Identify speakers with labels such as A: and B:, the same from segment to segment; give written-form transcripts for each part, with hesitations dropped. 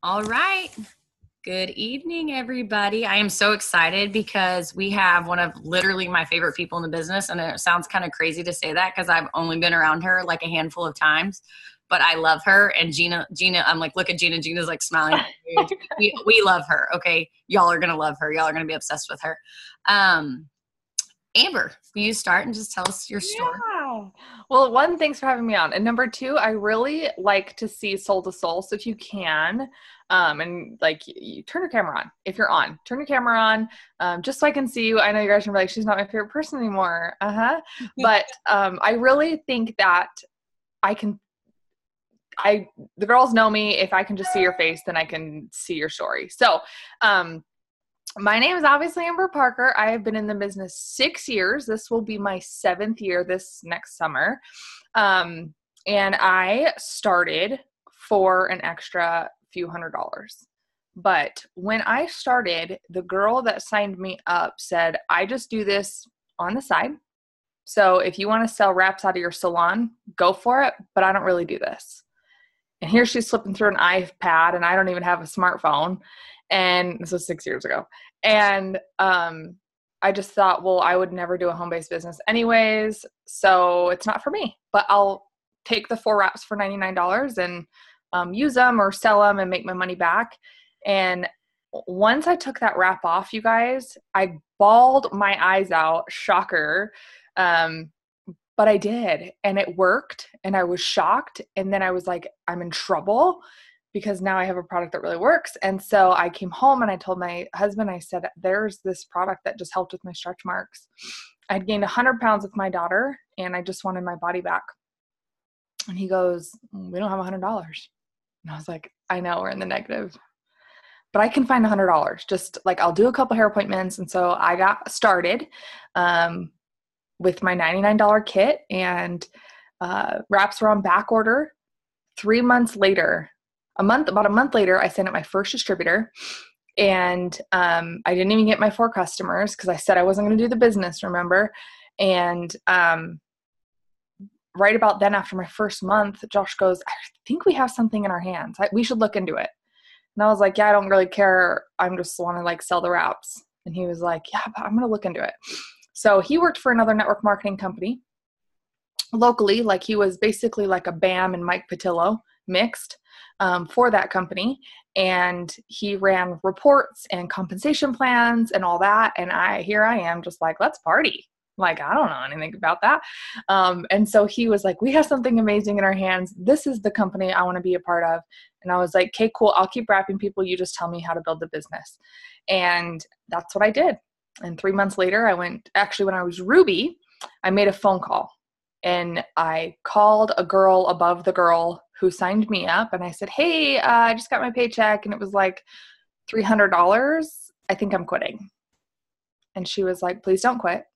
A: All right. Good evening, everybody. I am so excited because we have one of literally my favorite people in the business. And it sounds kind of crazy to say that because I've only been around her like a handful of times, but I love her. And Gina, I'm like, look at Gina. Gina's like smiling. We love her. Okay. Y'all are going to love her. Y'all are going to be obsessed with her. Amber, will you start and just tell us your story?
B: Yeah. Well, one, thanks for having me on. And number two, I really like to see soul to soul. So if you can, and like you turn your camera on. If you're on, turn your camera on, just so I can see you. I know you guys are like, she's not my favorite person anymore. But I really think that I can, the girls know me. If I can just see your face, then I can see your story. So, my name is obviously Amber Parker. I have been in the business 6 years. This will be my 7th year this next summer. And I started for an extra few $100s. But when I started, the girl that signed me up said, I just do this on the side. So if you want to sell wraps out of your salon, go for it. But I don't really do this. And here she's flipping through an iPad, and I don't even have a smartphone. And this was 6 years ago. And I just thought, well, I would never do a home-based business anyways, so it's not for me. But I'll take the 4 wraps for $99 and use them or sell them and make my money back. And once I took that wrap off, you guys, I bawled my eyes out. Shocker. But I did, and it worked, and I was shocked. And then I was like, I'm in trouble because now I have a product that really works. And so I came home and I told my husband, I said, there's this product that just helped with my stretch marks. I'd gained 100 pounds with my daughter, and I just wanted my body back. And he goes, we don't have $100. And I was like, I know we're in the negative, but I can find $100. Just like, I'll do a couple hair appointments. And so I got started, with my $99 kit, and wraps were on back order. 3 months later, about a month later, I sent out my first distributor, and I didn't even get my 4 customers because I said I wasn't going to do the business, remember? And right about then, after my first month, Josh goes, I think we have something in our hands. We should look into it. And I was like, yeah, I don't really care. I'm just want to like sell the wraps. And he was like, yeah, but I'm going to look into it. So he worked for another network marketing company locally. Like he was basically like a Bam and Mike Patillo mixed for that company. And he ran reports and compensation plans and all that. And here I am just like, let's party. Like, I don't know anything about that. And so he was like, we have something amazing in our hands. This is the company I want to be a part of. And I was like, okay, cool. I'll keep wrapping people. You just tell me how to build the business. And that's what I did. And 3 months later, when I was Ruby, I made a phone call, and I called a girl above the girl who signed me up. And I said, hey, I just got my paycheck, and it was like $300. I think I'm quitting. And she was like, please don't quit.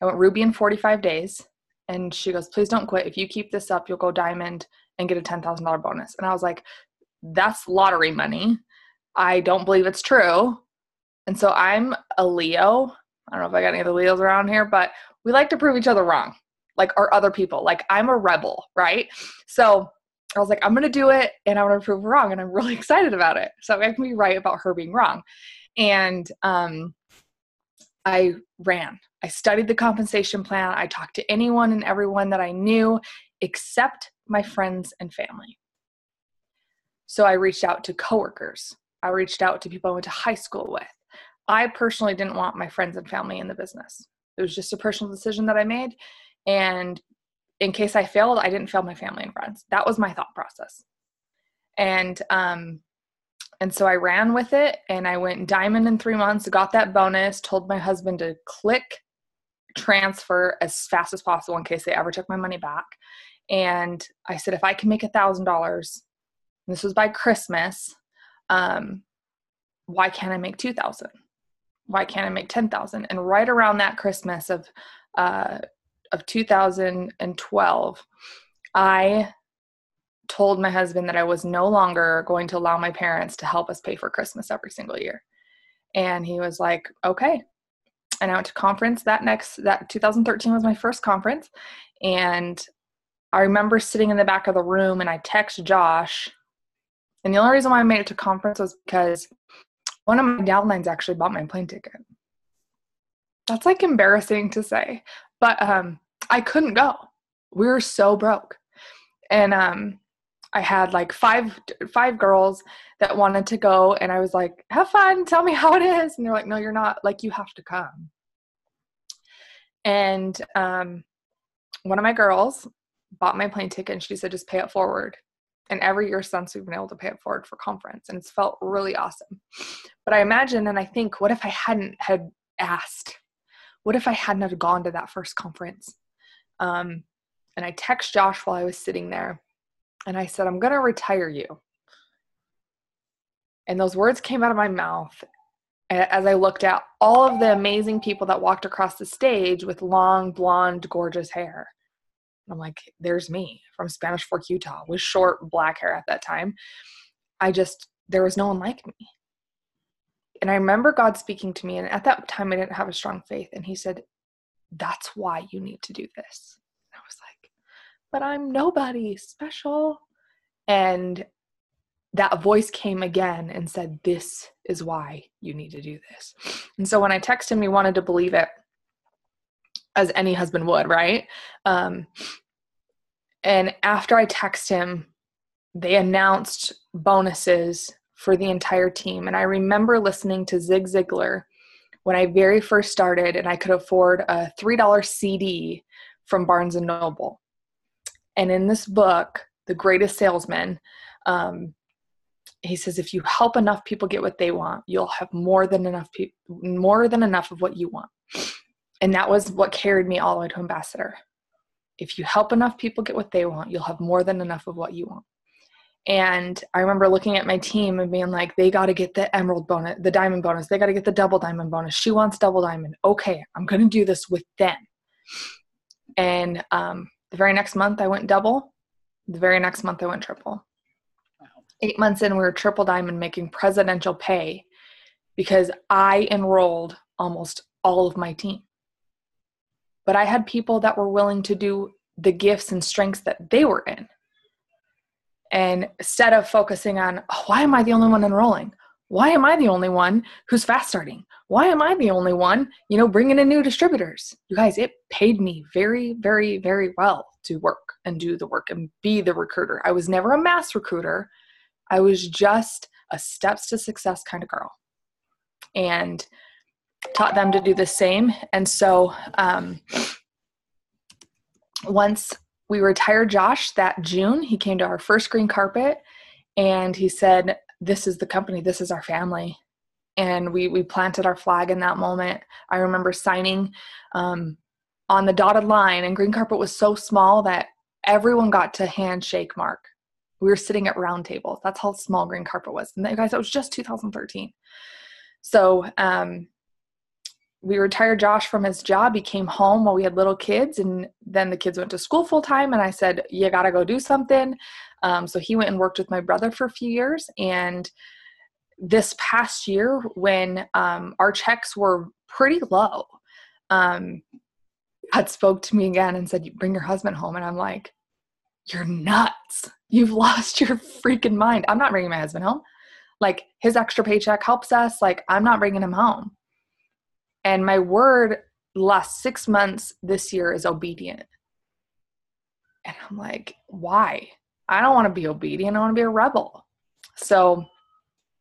B: I went Ruby in 45 days. And she goes, please don't quit. If you keep this up, you'll go diamond and get a $10,000 bonus. And I was like, that's lottery money. I don't believe it's true. And so I'm a Leo. I don't know if I got any other Leos around here, but we like to prove each other wrong, like our other people. Like I'm a rebel, right? So I was like, I'm going to do it, and I'm going to prove her wrong, and I'm really excited about it. So I can be right about her being wrong. And I ran. I studied the compensation plan. I talked to anyone and everyone that I knew except my friends and family. So I reached out to coworkers. I reached out to people I went to high school with. I personally didn't want my friends and family in the business. It was just a personal decision that I made. And in case I failed, I didn't fail my family and friends. That was my thought process. And so I ran with it, and I went diamond in 3 months, got that bonus, told my husband to click transfer as fast as possible in case they ever took my money back. And I said, if I can make $1,000, this was by Christmas, why can't I make 2,000? Why can't I make 10,000? And right around that Christmas of 2012, I told my husband that I was no longer going to allow my parents to help us pay for Christmas every single year. And he was like, okay. And I went to conference that 2013 was my first conference. And I remember sitting in the back of the room, and I text Josh And the only reason why I made it to conference was because one of my downlines actually bought my plane ticket. That's like embarrassing to say, but I couldn't go. We were so broke. And I had like five girls that wanted to go, and I was like, have fun, tell me how it is. And they're like, no, you're not, like, you have to come. And one of my girls bought my plane ticket, and she said, just pay it forward. And every year since, we've been able to pay it forward for conference, and it's felt really awesome. But I imagine, and I think, what if I hadn't had asked? What if I hadn't have gone to that first conference? And I text Josh while I was sitting there, and I said, I'm going to retire you. And those words came out of my mouth as I looked at all of the amazing people that walked across the stage with long, blonde, gorgeous hair. I'm like, there's me from Spanish Fork, Utah, with short black hair at that time. There was no one like me. And I remember God speaking to me, and at that time I didn't have a strong faith. And he said, that's why you need to do this. And I was like, but I'm nobody special. And that voice came again and said, this is why you need to do this. And so when I texted him, he wanted to believe it, as any husband would, right? And after I text him, they announced bonuses for the entire team. And I remember listening to Zig Ziglar when I very first started, and I could afford a $3 CD from Barnes & Noble. And in this book, The Greatest Salesman, he says, if you help enough people get what they want, you'll have more than enough of what you want. And that was what carried me all the way to ambassador. If you help enough people get what they want, you'll have more than enough of what you want. And I remember looking at my team and being like, they got to get the emerald bonus, the diamond bonus. They got to get the double diamond bonus. She wants double diamond. Okay, I'm going to do this with them. And the very next month I went double. The very next month I went triple. Wow. 8 months in, we were triple diamond, making presidential pay because I enrolled almost all of my team. But I had people that were willing to do the gifts and strengths that they were in. And instead of focusing on, oh, why am I the only one enrolling? Why am I the only one who's fast starting? Why am I the only one, bringing in new distributors? You guys, it paid me very, very, very well to work and do the work and be the recruiter. I was never a mass recruiter. I was just a steps to success kind of girl, and taught them to do the same. And so once we retired Josh that June, he came to our first green carpet, and he said, this is the company, this is our family. And we planted our flag in that moment. I remember signing on the dotted line, and green carpet was so small that everyone got to handshake Mark. We were sitting at round tables. That's how small green carpet was. And guys, that was just 2013. So we retired Josh from his job. He came home while we had little kids, and then the kids went to school full time. And I said, you got to go do something. So he went and worked with my brother for a few years. And this past year, when our checks were pretty low, God spoke to me again and said, bring your husband home. And I'm like, you're nuts. You've lost your freaking mind. I'm not bringing my husband home. Like, his extra paycheck helps us. Like, I'm not bringing him home. And my word last 6 months this year is obedient. And I'm like, why? I don't want to be obedient. I want to be a rebel. So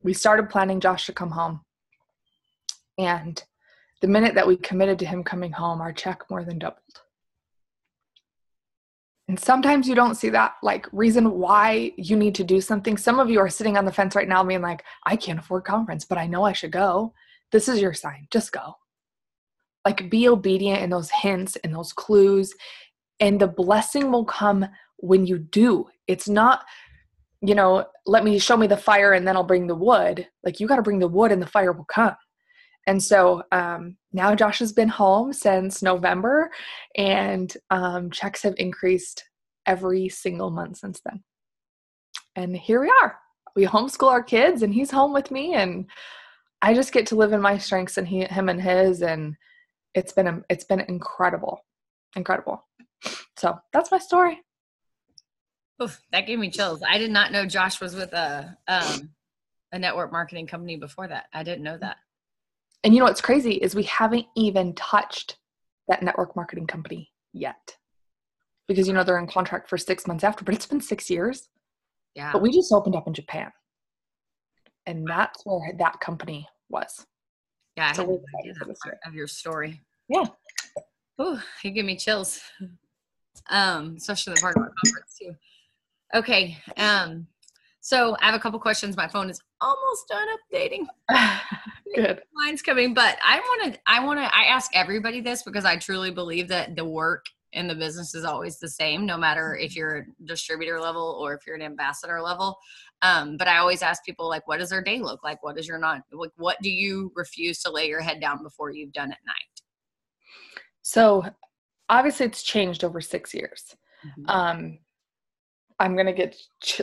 B: we started planning Josh to come home. And the minute that we committed to him coming home, our check more than doubled. And sometimes you don't see that reason why you need to do something. Some of you are sitting on the fence right now being like, I can't afford conference, but I know I should go. This is your sign. Just go. Be obedient in those hints and those clues, and the blessing will come when you do. It's not, show me the fire and then I'll bring the wood. You got to bring the wood and the fire will come. And so now Josh has been home since November, and checks have increased every single month since then. And here we are. We homeschool our kids, and he's home with me, and I just get to live in my strengths and him and his, and it's been incredible. So that's my story.
A: Oof, that gave me chills. I did not know Josh was with a network marketing company before that. I didn't know that.
B: And you know what's crazy is we haven't even touched that network marketing company yet. Because, you know, they're in contract for 6 months after, but it's been 6 years.
A: Yeah.
B: But we just opened up in Japan. And that's where that company was.
A: Yeah, I
B: So
A: had
B: we're
A: no idea
B: excited for
A: that
B: this
A: part
B: year.
A: of your story.
B: Yeah.
A: Ooh, you give me chills. Especially the part about conference too. Okay. So I have a couple questions. My phone is almost done updating.
B: Good.
A: Mine's coming, but I ask everybody this because I truly believe that the work in the business is always the same, no matter if you're a distributor level or if you're an ambassador level. But I always ask people, like, what does their day look like? What do you refuse to lay your head down before you've done at night?
B: So obviously it's changed over 6 years.
A: Mm-hmm.
B: I'm going to get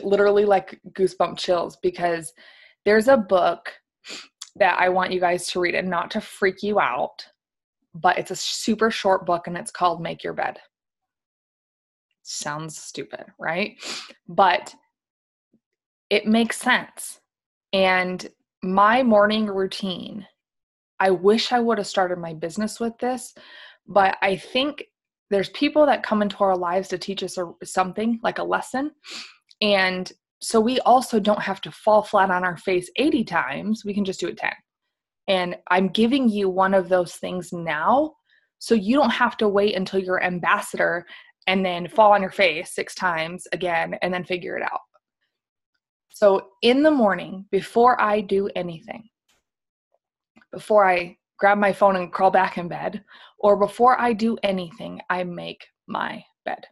B: literally like goosebump chills because there's a book that I want you guys to read, and not to freak you out, but it's a super short book and it's called Make Your Bed. Sounds stupid, right? But it makes sense. And my morning routine, I wish I would have started my business with this, but I think there's people that come into our lives to teach us something, like a lesson. And so we also don't have to fall flat on our face 80 times. We can just do it 10. And I'm giving you one of those things now, so you don't have to wait until you're ambassador and then fall on your face 6 times again and then figure it out. So in the morning, before I do anything, before I grab my phone and crawl back in bed, or before I do anything, I make my bed.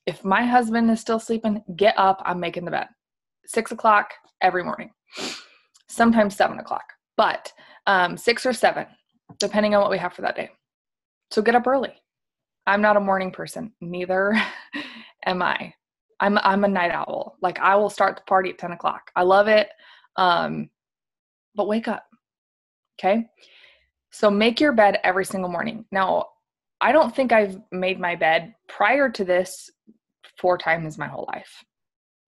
B: If my husband is still sleeping, get up, I'm making the bed. 6 o'clock every morning, sometimes 7 o'clock, but 6 or 7, depending on what we have for that day. So get up early. I'm not a morning person, neither am I. I'm a night owl. Like, I will start the party at 10 o'clock. I love it. But wake up. Okay. So make your bed every single morning. Now, I don't think I've made my bed prior to this 4 times my whole life.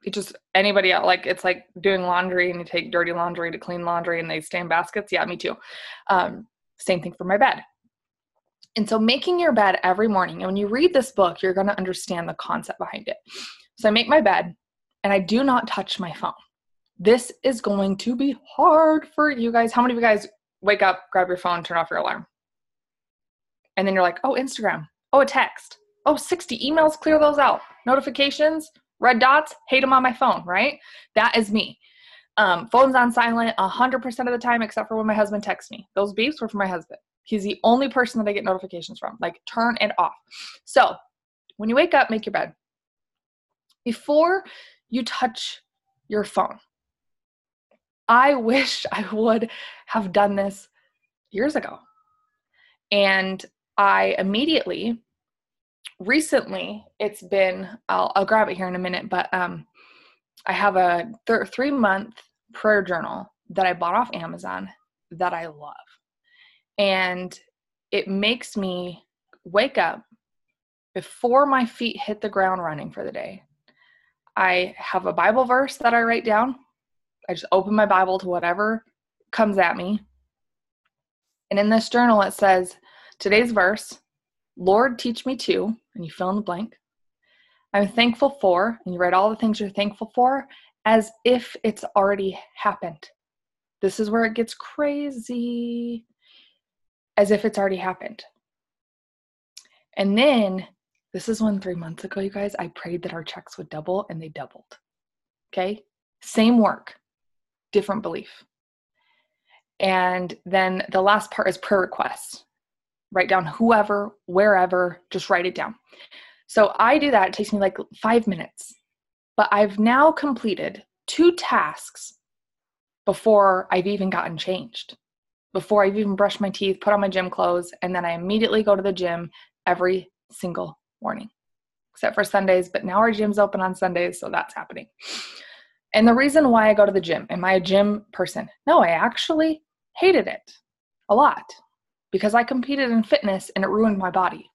B: It just, anybody else, like, it's like doing laundry and you take dirty laundry to clean laundry and they stay in baskets. Yeah, me too. Same thing for my bed. And so making your bed every morning, and when you read this book, you're going to understand the concept behind it. So I make my bed and I do not touch my phone. This is going to be hard for you guys. How many of you guys wake up, grab your phone, turn off your alarm? And then you're like, oh, Instagram. Oh, a text. Oh, 60 emails, clear those out. Notifications, red dots, hate them on my phone, right? That is me. Phone's on silent 100% of the time, except for when my husband texts me. Those beeps were for my husband. He's the only person that I get notifications from. Like, turn it off. So when you wake up, make your bed. Before you touch your phone, I wish I would have done this years ago. And I immediately, recently, it's been, I'll grab it here in a minute, but I have a 3-month prayer journal that I bought off Amazon that I love. And it makes me wake up before my feet hit the ground running for the day. I have a Bible verse that I write down. I just open my Bible to whatever comes at me. And in this journal, it says, today's verse, Lord, teach me to, and you fill in the blank. I'm thankful for, and you write all the things you're thankful for as if it's already happened. This is where it gets crazy. As if it's already happened. And then, this is when 3 months ago, you guys, I prayed that our checks would double, and they doubled. Okay? Same work, different belief. And then the last part is prayer requests. Write down whoever, wherever, just write it down. So I do that. It takes me like 5 minutes. But I've now completed 2 tasks before I've even gotten changed, before I've even brushed my teeth, put on my gym clothes, and then I immediately go to the gym every single morning, except for Sundays. But now our gym's open on Sundays, so that's happening. And the reason why I go to the gym, am I a gym person? No, I actually hated it a lot because I competed in fitness and it ruined my body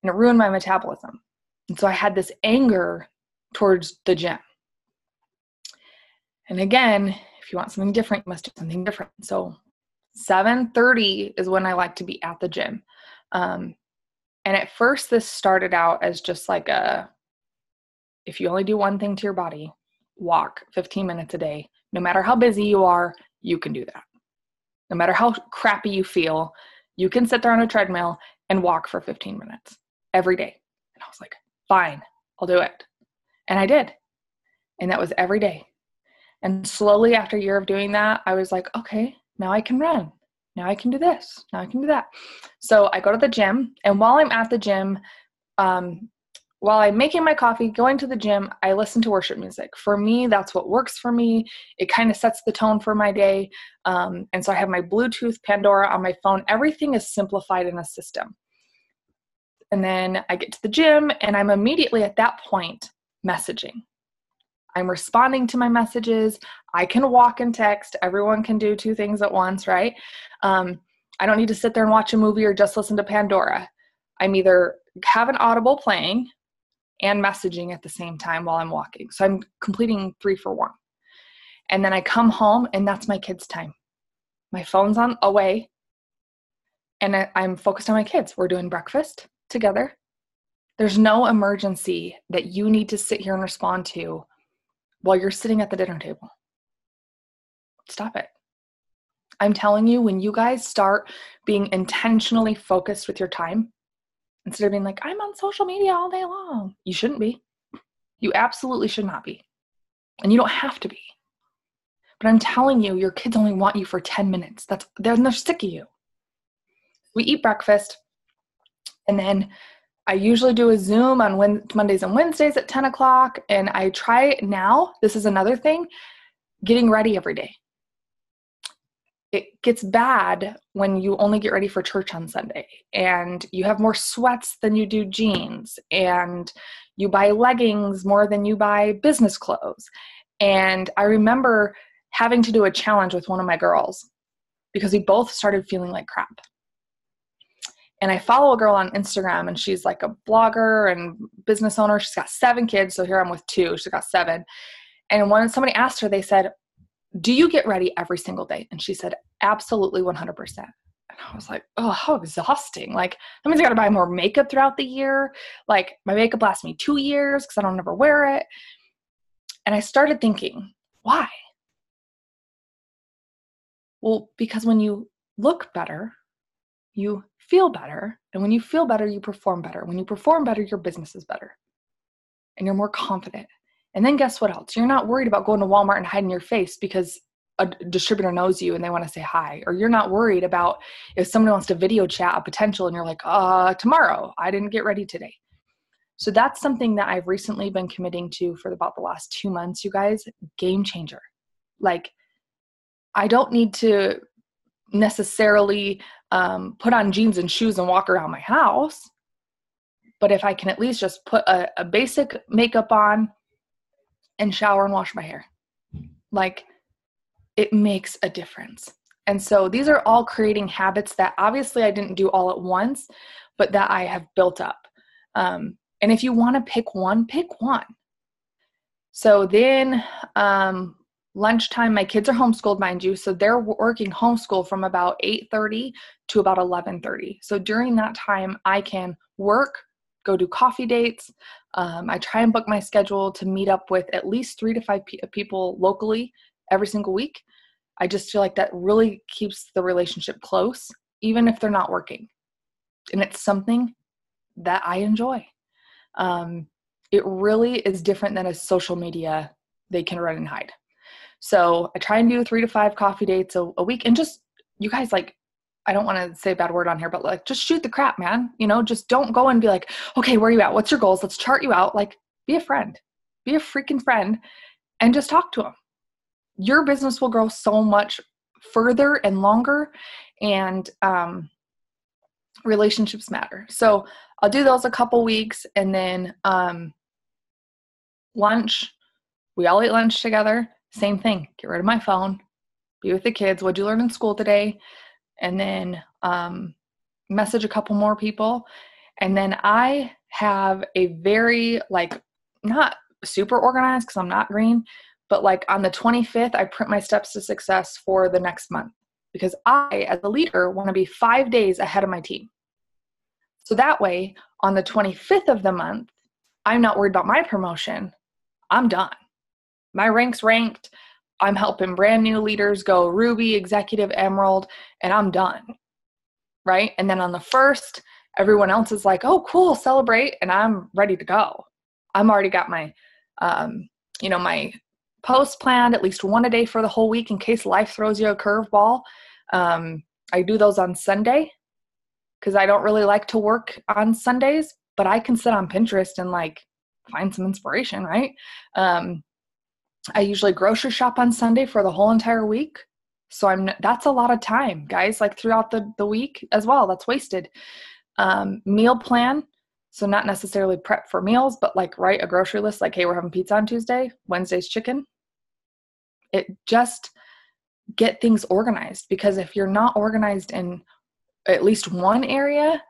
B: and it ruined my metabolism. And so I had this anger towards the gym. And again, if you want something different, you must do something different. So 7:30 is when I like to be at the gym. And at first this started out as just like if you only do one thing to your body, walk 15 minutes a day. No matter how busy you are, you can do that. No matter how crappy you feel, you can sit there on a treadmill and walk for 15 minutes every day. And I was like, fine, I'll do it. And I did. And that was every day. And slowly after a year of doing that, I was like, okay, now I can run. Now I can do this. Now I can do that. So I go to the gym. And while I'm at the gym, while I'm making my coffee, going to the gym, I listen to worship music. For me, that's what works for me. It kind of sets the tone for my day. And so I have my Bluetooth Pandora on my phone. Everything is simplified in a system. And then I get to the gym and I'm immediately at that point messaging. I'm responding to my messages. I can walk and text. Everyone can do two things at once, right? I don't need to sit there and watch a movie or just listen to Pandora. I'm either have an Audible playing and messaging at the same time while I'm walking. So I'm completing 3 for 1. And then I come home and that's my kids' time. My phone's on away and I'm focused on my kids. We're doing breakfast together. There's no emergency that you need to sit here and respond to while you're sitting at the dinner table. Stop it. I'm telling you, when you guys start being intentionally focused with your time, instead of being like, I'm on social media all day long. You shouldn't be. You absolutely should not be. And you don't have to be. But I'm telling you, your kids only want you for 10 minutes. They're sick of you. We eat breakfast, and then I usually do a Zoom on Mondays and Wednesdays at 10 o'clock. And I try now, this is another thing, getting ready every day. It gets bad when you only get ready for church on Sunday and you have more sweats than you do jeans and you buy leggings more than you buy business clothes. And I remember having to do a challenge with one of my girls because we both started feeling like crap. And I follow a girl on Instagram and she's like a blogger and business owner. She's got 7 kids. So here I'm with 2. She's got 7. And when somebody asked her, they said, do you get ready every single day? And she said, absolutely 100%. And I was like, oh, how exhausting. Like, that means I got to buy more makeup throughout the year. Like, my makeup lasts me 2 years because I don't ever wear it. And I started thinking, why? Well, because when you look better, you feel better. And when you feel better, you perform better. When you perform better, your business is better. And you're more confident. And then guess what else? You're not worried about going to Walmart and hiding your face because a distributor knows you and they want to say hi. Or you're not worried about if someone wants to video chat a potential and you're like, tomorrow, I didn't get ready today. So that's something that I've recently been committing to for about the last 2 months, you guys. Game changer. Like, I don't need to necessarily put on jeans and shoes and walk around my house. But if I can at least just put a basic makeup on and shower and wash my hair, like, it makes a difference. And so these are all creating habits that obviously I didn't do all at once, but that I have built up. And if you want to pick one, pick one. So then lunchtime, my kids are homeschooled, mind you. So they're working homeschool from about 8:30 to about 11:30. So during that time, I can work, go do coffee dates. I try and book my schedule to meet up with at least 3 to 5 people locally every single week. I just feel like that really keeps the relationship close, even if they're not working. And it's something that I enjoy. It really is different than a social media they can run and hide. So I try and do 3 to 5 coffee dates a week. And just, you guys, like, I don't want to say a bad word on here, but like, just shoot the crap, man. Just don't go and be like, okay, where are you at? What's your goals? Let's chart you out. Like, be a friend, be a freaking friend, and just talk to them. Your business will grow so much further and longer, and relationships matter. So I'll do those a couple weeks, and then lunch, we all eat lunch together. Same thing. Get rid of my phone, be with the kids. What'd you learn in school today? And then message a couple more people. And then I have a very, like, not super organized because I'm not green, but like on the 25th, I print my steps to success for the next month because I, as a leader, want to be 5 days ahead of my team. So that way, on the 25th of the month, I'm not worried about my promotion. I'm done. My rank's ranked. I'm helping brand new leaders go Ruby, Executive, Emerald, and I'm done. Right? And then on the 1st, everyone else is like, oh, cool, celebrate. And I'm ready to go. I'm already got my, my post planned, at least one a day for the whole week in case life throws you a curveball. I do those on Sunday because I don't really like to work on Sundays, but I can sit on Pinterest and like find some inspiration, right? I usually grocery shop on Sunday for the whole entire week. So that's a lot of time, guys, like throughout the week as well. That's wasted. Meal plan. So not necessarily prep for meals, but like write a grocery list like, hey, we're having pizza on Tuesday, Wednesday's chicken. It just get things organized, because if you're not organized in at least one area,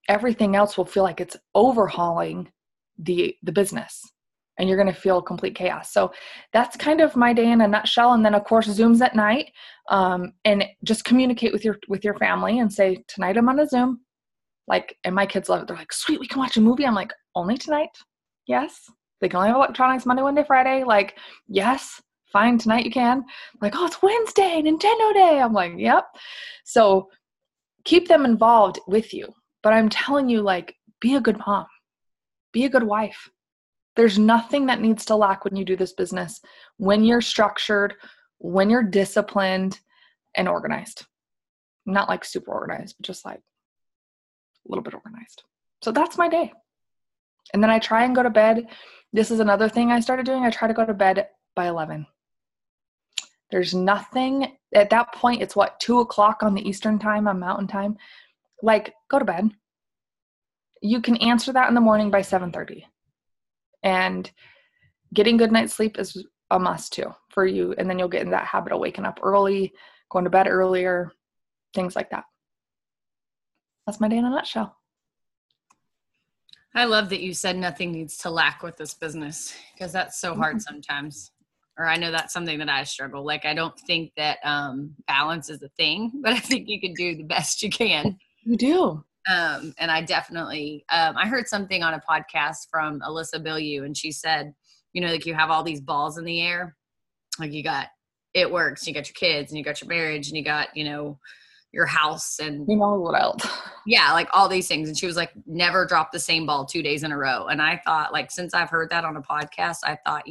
B: everything else will feel like it's overhauling the business, and you're going to feel complete chaos. So that's kind of my day in a nutshell. And then of course Zooms at night, and just communicate with your family and say, tonight I'm on a Zoom. Like, and my kids love it. They're like, sweet, we can watch a movie. I'm like, only tonight? Yes. They can only have electronics Monday, Wednesday, Friday. Like, yes, fine, tonight you can. Like, oh, it's Wednesday, Nintendo Day. I'm like, yep. So keep them involved with you. But I'm telling you, like, be a good mom. Be a good wife. There's nothing that needs to lack when you do this business, when you're structured, when you're disciplined and organized. Not like super organized, but just like a little bit organized. So that's my day. And then I try and go to bed. This is another thing I started doing. I try to go to bed by 11. There's nothing at that point. It's 2:00 on the Eastern time, on Mountain time. Like, go to bed. You can answer that in the morning by 7:30. And getting good night's sleep is a must too for you. And then you'll get in that habit of waking up early, going to bed earlier, things like that. That's my day in a nutshell.
A: I love that you said nothing needs to lack with this business, because that's so hard sometimes. Or I know that's something that I struggle. Like, I don't think that balance is a thing, but I think you can do the best you can.
B: You do.
A: And I definitely, I heard something on a podcast from Alyssa Bilyeu, and she said, like, you have all these balls in the air. Like, you got it works, you got your kids, and you got your marriage, and you got, your house, and
B: what else?
A: Yeah, like all these things. And she was like, never drop the same ball 2 days in a row. And I thought, like, since I've heard that on a podcast, I thought,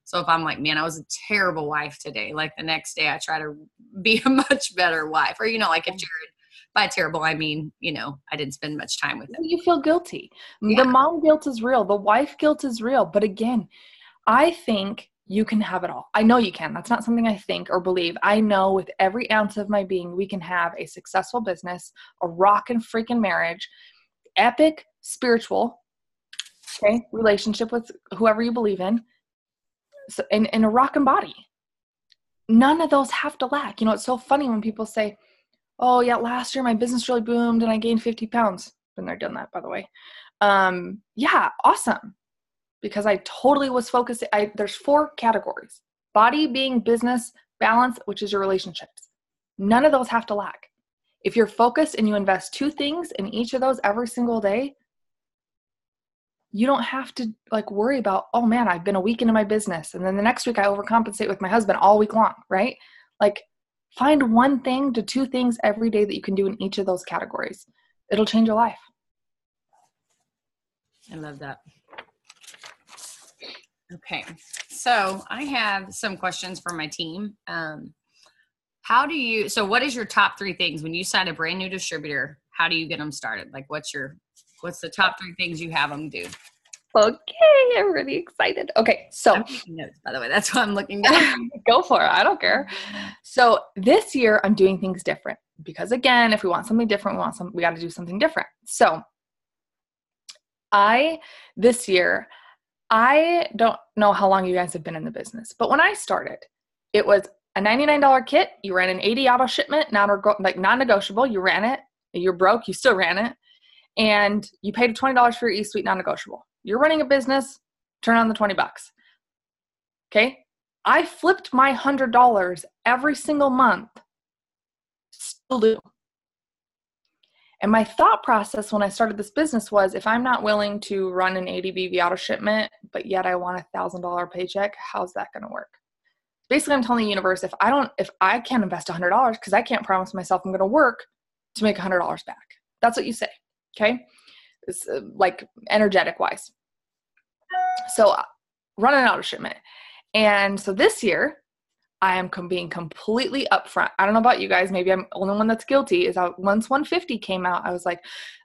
A: so if I'm like, man, I was a terrible wife today, like the next day I try to be a much better wife. Or, like if Jared, by terrible, I mean, I didn't spend much time with him.
B: You feel guilty.
A: Yeah.
B: The mom guilt is real. The wife guilt is real. But again, I think you can have it all. I know you can. That's not something I think or believe. I know with every ounce of my being, we can have a successful business, a rockin' freaking marriage, epic spiritual, relationship with whoever you believe in, so, and a rockin' body. None of those have to lack. It's so funny when people say, oh yeah, last year my business really boomed and I gained 50 pounds. Been there, done that, by the way. Yeah, awesome. Because I totally was focused. There's 4 categories: body, being, business, balance, which is your relationships. None of those have to lack. If you're focused and you invest 2 things in each of those every single day, you don't have to like worry about, oh man, I've been a week into my business, and then the next week I overcompensate with my husband all week long, right? Like, find 1 thing to 2 things every day that you can do in each of those categories. It'll change your life.
A: I love that. Okay. So I have some questions for my team. So what is your top 3 things when you sign a brand new distributor? How do you get them started? Like, what's the top 3 things you have them do?
B: Okay, I'm really excited. Okay, so
A: I'm taking notes, by the way. That's why I'm looking down.
B: Go for it. I don't care. So this year I'm doing things different, because again, if we want something different, we got to do something different. So this year, I don't know how long you guys have been in the business, but when I started, it was a $99 kit. You ran an 80 auto shipment, non-negotiable. You ran it. You're broke. You still ran it. And you paid $20 for your eSuite non-negotiable. You're running a business, turn on the $20. Okay. I flipped my $100 every single month. Still do. And my thought process when I started this business was, if I'm not willing to run an ADBV auto shipment, but yet I want $1,000 paycheck, how's that going to work? Basically, I'm telling the universe, if I can't invest $100, because I can't promise myself I'm going to work to make $100 back. That's what you say. Okay. It's like energetic wise. So run an auto shipment. And so this year, I am being completely upfront. I don't know about you guys. Maybe I'm the only one that's guilty. Once 150 came out, I was like,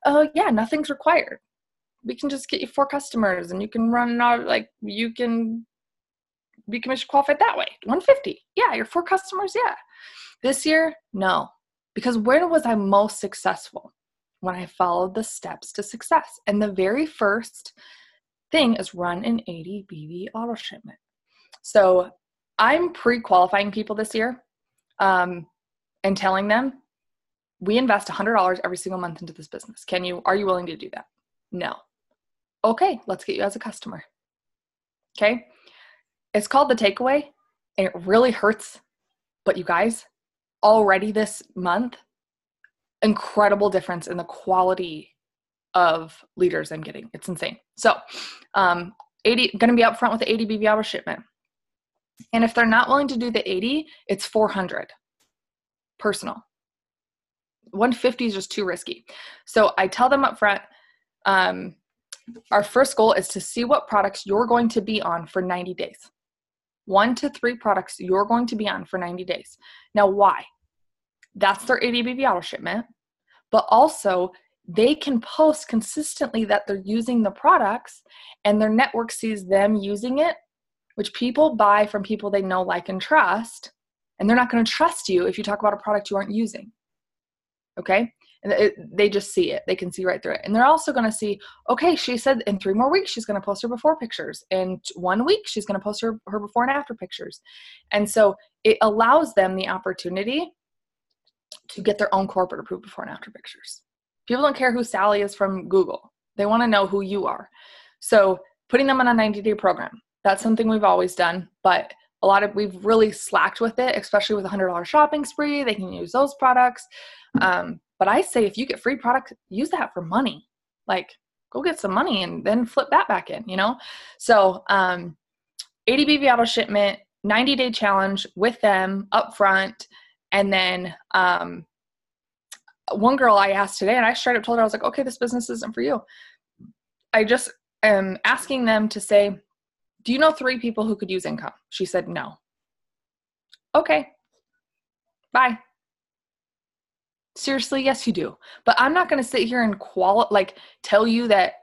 B: oh yeah, nothing's required. We can just get you 4 customers and you can run out, like you can be commission qualified that way. 150. Yeah, your 4 customers. Yeah. This year, no. Because when was I most successful? When I followed the steps to success. And the very first thing is run an ADBV auto shipment. So I'm pre-qualifying people this year and telling them, we invest $100 every single month into this business. Are you willing to do that? No. Okay, let's get you as a customer. Okay. It's called The Takeaway, and it really hurts. But you guys, already this month, incredible difference in the quality of leaders I'm getting. It's insane. So, going to be upfront with the ADBV auto shipment. And if they're not willing to do the 80, it's 400 personal. 150 is just too risky. So I tell them up front, our first goal is to see what products you're going to be on for 90 days. 1 to 3 products you're going to be on for 90 days. Now, why? That's their ADBV auto shipment, but also they can post consistently that they're using the products and their network sees them using it, which people buy from people they know, like, and trust. And they're not going to trust you if you talk about a product you aren't using. Okay. And they just see it. They can see right through it. And they're also going to see, okay, she said in 3 more weeks, she's going to post her before pictures. In 1 week, she's going to post her before and after pictures. And so it allows them the opportunity to get their own corporate approved before and after pictures. People don't care who Sally is from Google. They want to know who you are. So putting them on a 90-day program, that's something we've always done, but we've really slacked with it, especially with a $100 shopping spree. They can use those products. But I say, if you get free product, use that for money. Like, go get some money and then flip that back in, So, ADBV auto shipment, 90-day challenge with them up front. And then, one girl I asked today, and I straight up told her, I was like, okay, this business isn't for you. I just am asking them to say, do you know 3 people who could use income? She said, no. Okay. Bye. Seriously, yes, you do. But I'm not going to sit here and tell you that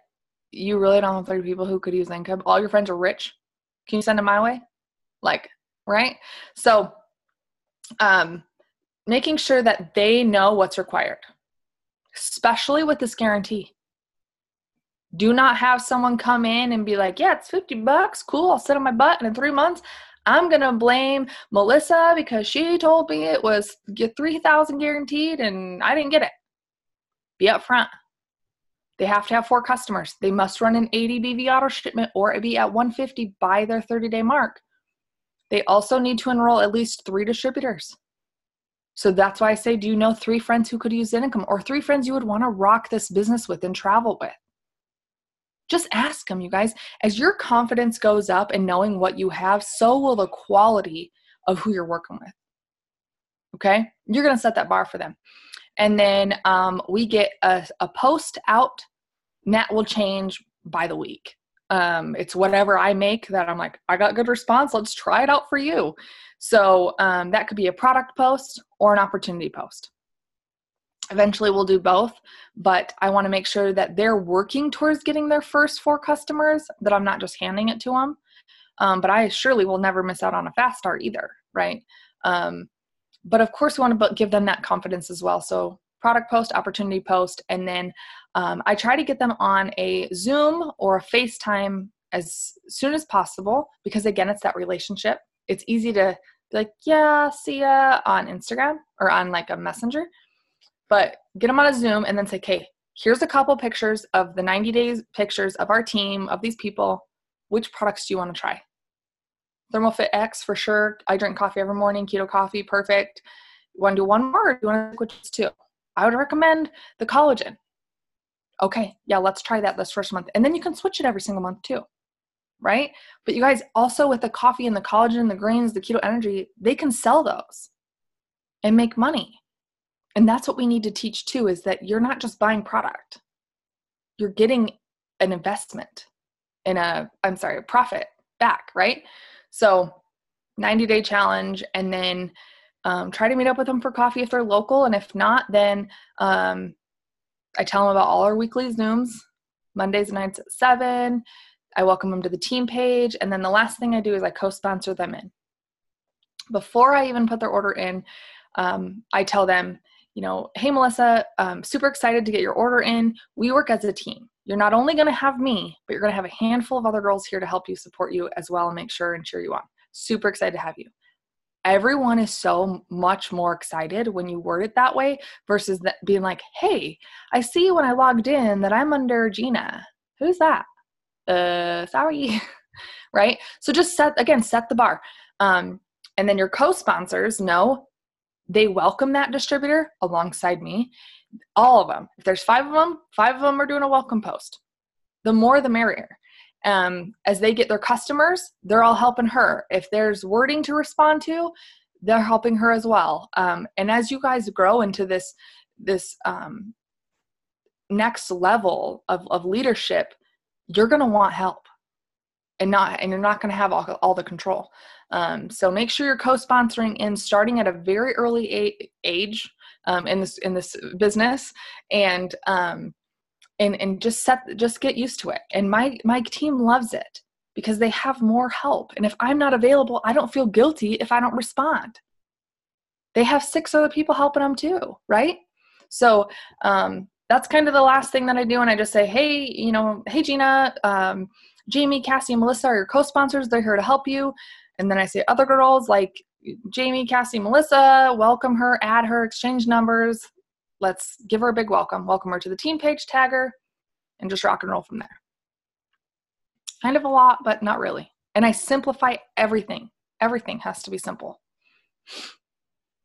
B: you really don't have 3 people who could use income. All your friends are rich. Can you send them my way? Right? So, making sure that they know what's required, especially with this guarantee. Do not have someone come in and be like, yeah, it's $50. Cool. I'll sit on my butt. And in 3 months, I'm going to blame Melissa because she told me it was get 3,000 guaranteed and I didn't get it. Be upfront. They have to have 4 customers. They must run an ADBV auto shipment or be at 150 by their 30-day mark. They also need to enroll at least 3 distributors. So that's why I say, do you know 3 friends who could use income, or 3 friends you would want to rock this business with and travel with? Just ask them, you guys. As your confidence goes up in knowing what you have, so will the quality of who you're working with. Okay? You're going to set that bar for them. And then we get a post out, and that will change by the week. It's whatever I make that I'm like, I got good response. Let's try it out for you. So that could be a product post or an opportunity post. Eventually we'll do both, but I want to make sure that they're working towards getting their first 4 customers, that I'm not just handing it to them. But I surely will never miss out on a fast start either, right? But of course we want to give them that confidence as well. So product post, opportunity post, and then I try to get them on a Zoom or a FaceTime as soon as possible, because again, it's that relationship. It's easy to be like, yeah, see ya on Instagram or on like a messenger. But get them on a Zoom and then say, okay, here's a couple pictures of the 90 days pictures of our team, of these people. which products do you want to try? ThermoFit X for sure. I drink coffee every morning, keto coffee, perfect. You want to do one more, or do you want to switch to two? I would recommend the collagen. Okay, yeah, let's try that this first month. And then you can switch it every single month too, right? But you guys, also with the coffee and the collagen, the greens, the keto energy, they can sell those and make money. And that's what we need to teach too, is that you're not just buying product. You're getting an investment in a profit back, right? So 90-day challenge, and then try to meet up with them for coffee if they're local. And if not, then I tell them about all our weekly Zooms, Mondays and nights at 7. I welcome them to the team page. And then the last thing I do is I co-sponsor them in. Before I even put their order in, I tell them, hey, Melissa, super excited to get your order in. We work as a team. You're not only going to have me, but you're going to have a handful of other girls here to help you, support you as well, and make sure and cheer you on. Super excited to have you. Everyone is so much more excited when you word it that way versus that being like, hey, I see when I logged in that I'm under Gina. Who's that? Sorry. Right? So just set the bar. And then your co-sponsors know they welcome that distributor alongside me. All of them. If there's 5 of them are doing a welcome post. The more, the merrier. As they get their customers, they're all helping her. If there's wording to respond to, they're helping her as well. And as you guys grow into this next level of leadership, you're going to want help, and you're not going to have all the control. So make sure you're co-sponsoring in starting at a very early age in this business, and just get used to it. And my team loves it because they have more help. And if I'm not available, I don't feel guilty if I don't respond. They have 6 other people helping them too, right? So that's kind of the last thing that I do. And I just say, hey, hey, Gina, Jamie, Cassie, and Melissa are your co-sponsors. They're here to help you. And then I say other girls like Jamie, Cassie, Melissa, welcome her, add her, exchange numbers. Let's give her a big welcome. Welcome her to the team page, tag her, and just rock and roll from there. Kind of a lot, but not really. And I simplify everything. Everything has to be simple.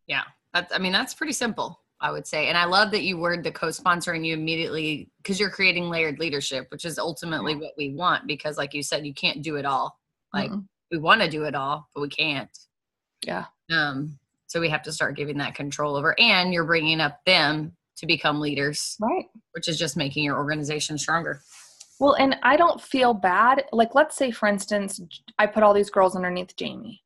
A: Yeah. That's pretty simple, I would say. And I love that you word the co-sponsoring you immediately, because you're creating layered leadership, which is ultimately what we want, because like you said, you can't do it all. Like we want to do it all, but we can't.
B: Yeah.
A: So we have to start giving that control over, and you're bringing up them to become leaders,
B: right? Which
A: is just making your organization stronger.
B: Well, and I don't feel bad. Like, let's say, for instance, I put all these girls underneath Jamie,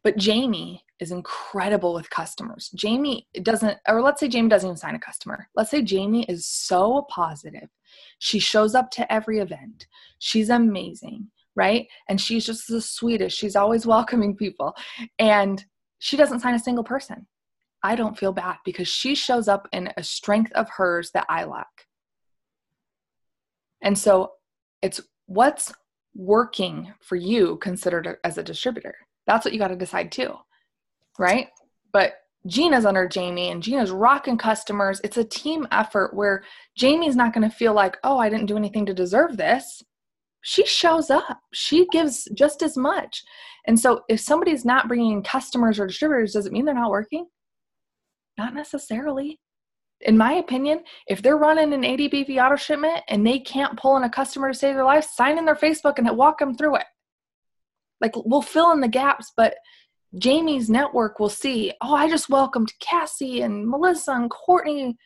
B: but Jamie is incredible with customers. Jamie doesn't, or let's say Jamie doesn't even sign a customer. Let's say Jamie is so positive. She shows up to every event. She's amazing, right? And she's just the sweetest. She's always welcoming people. And she doesn't sign a single person. I don't feel bad because she shows up in a strength of hers that I lack. And so it's what's working for you considered as a distributor. That's what you got to decide too, right? But Gina's under Jamie and Gina's rocking customers. It's a team effort where Jamie's not going to feel like, oh, I didn't do anything to deserve this. She shows up. She gives just as much. And so if somebody's not bringing in customers or distributors, does it mean they're not working? Not necessarily. In my opinion, if they're running an ADBV auto shipment and they can't pull in a customer to save their life, sign in their Facebook and walk them through it. Like, we'll fill in the gaps, but Jamie's network will see, oh, I just welcomed Cassie and Melissa and Courtney,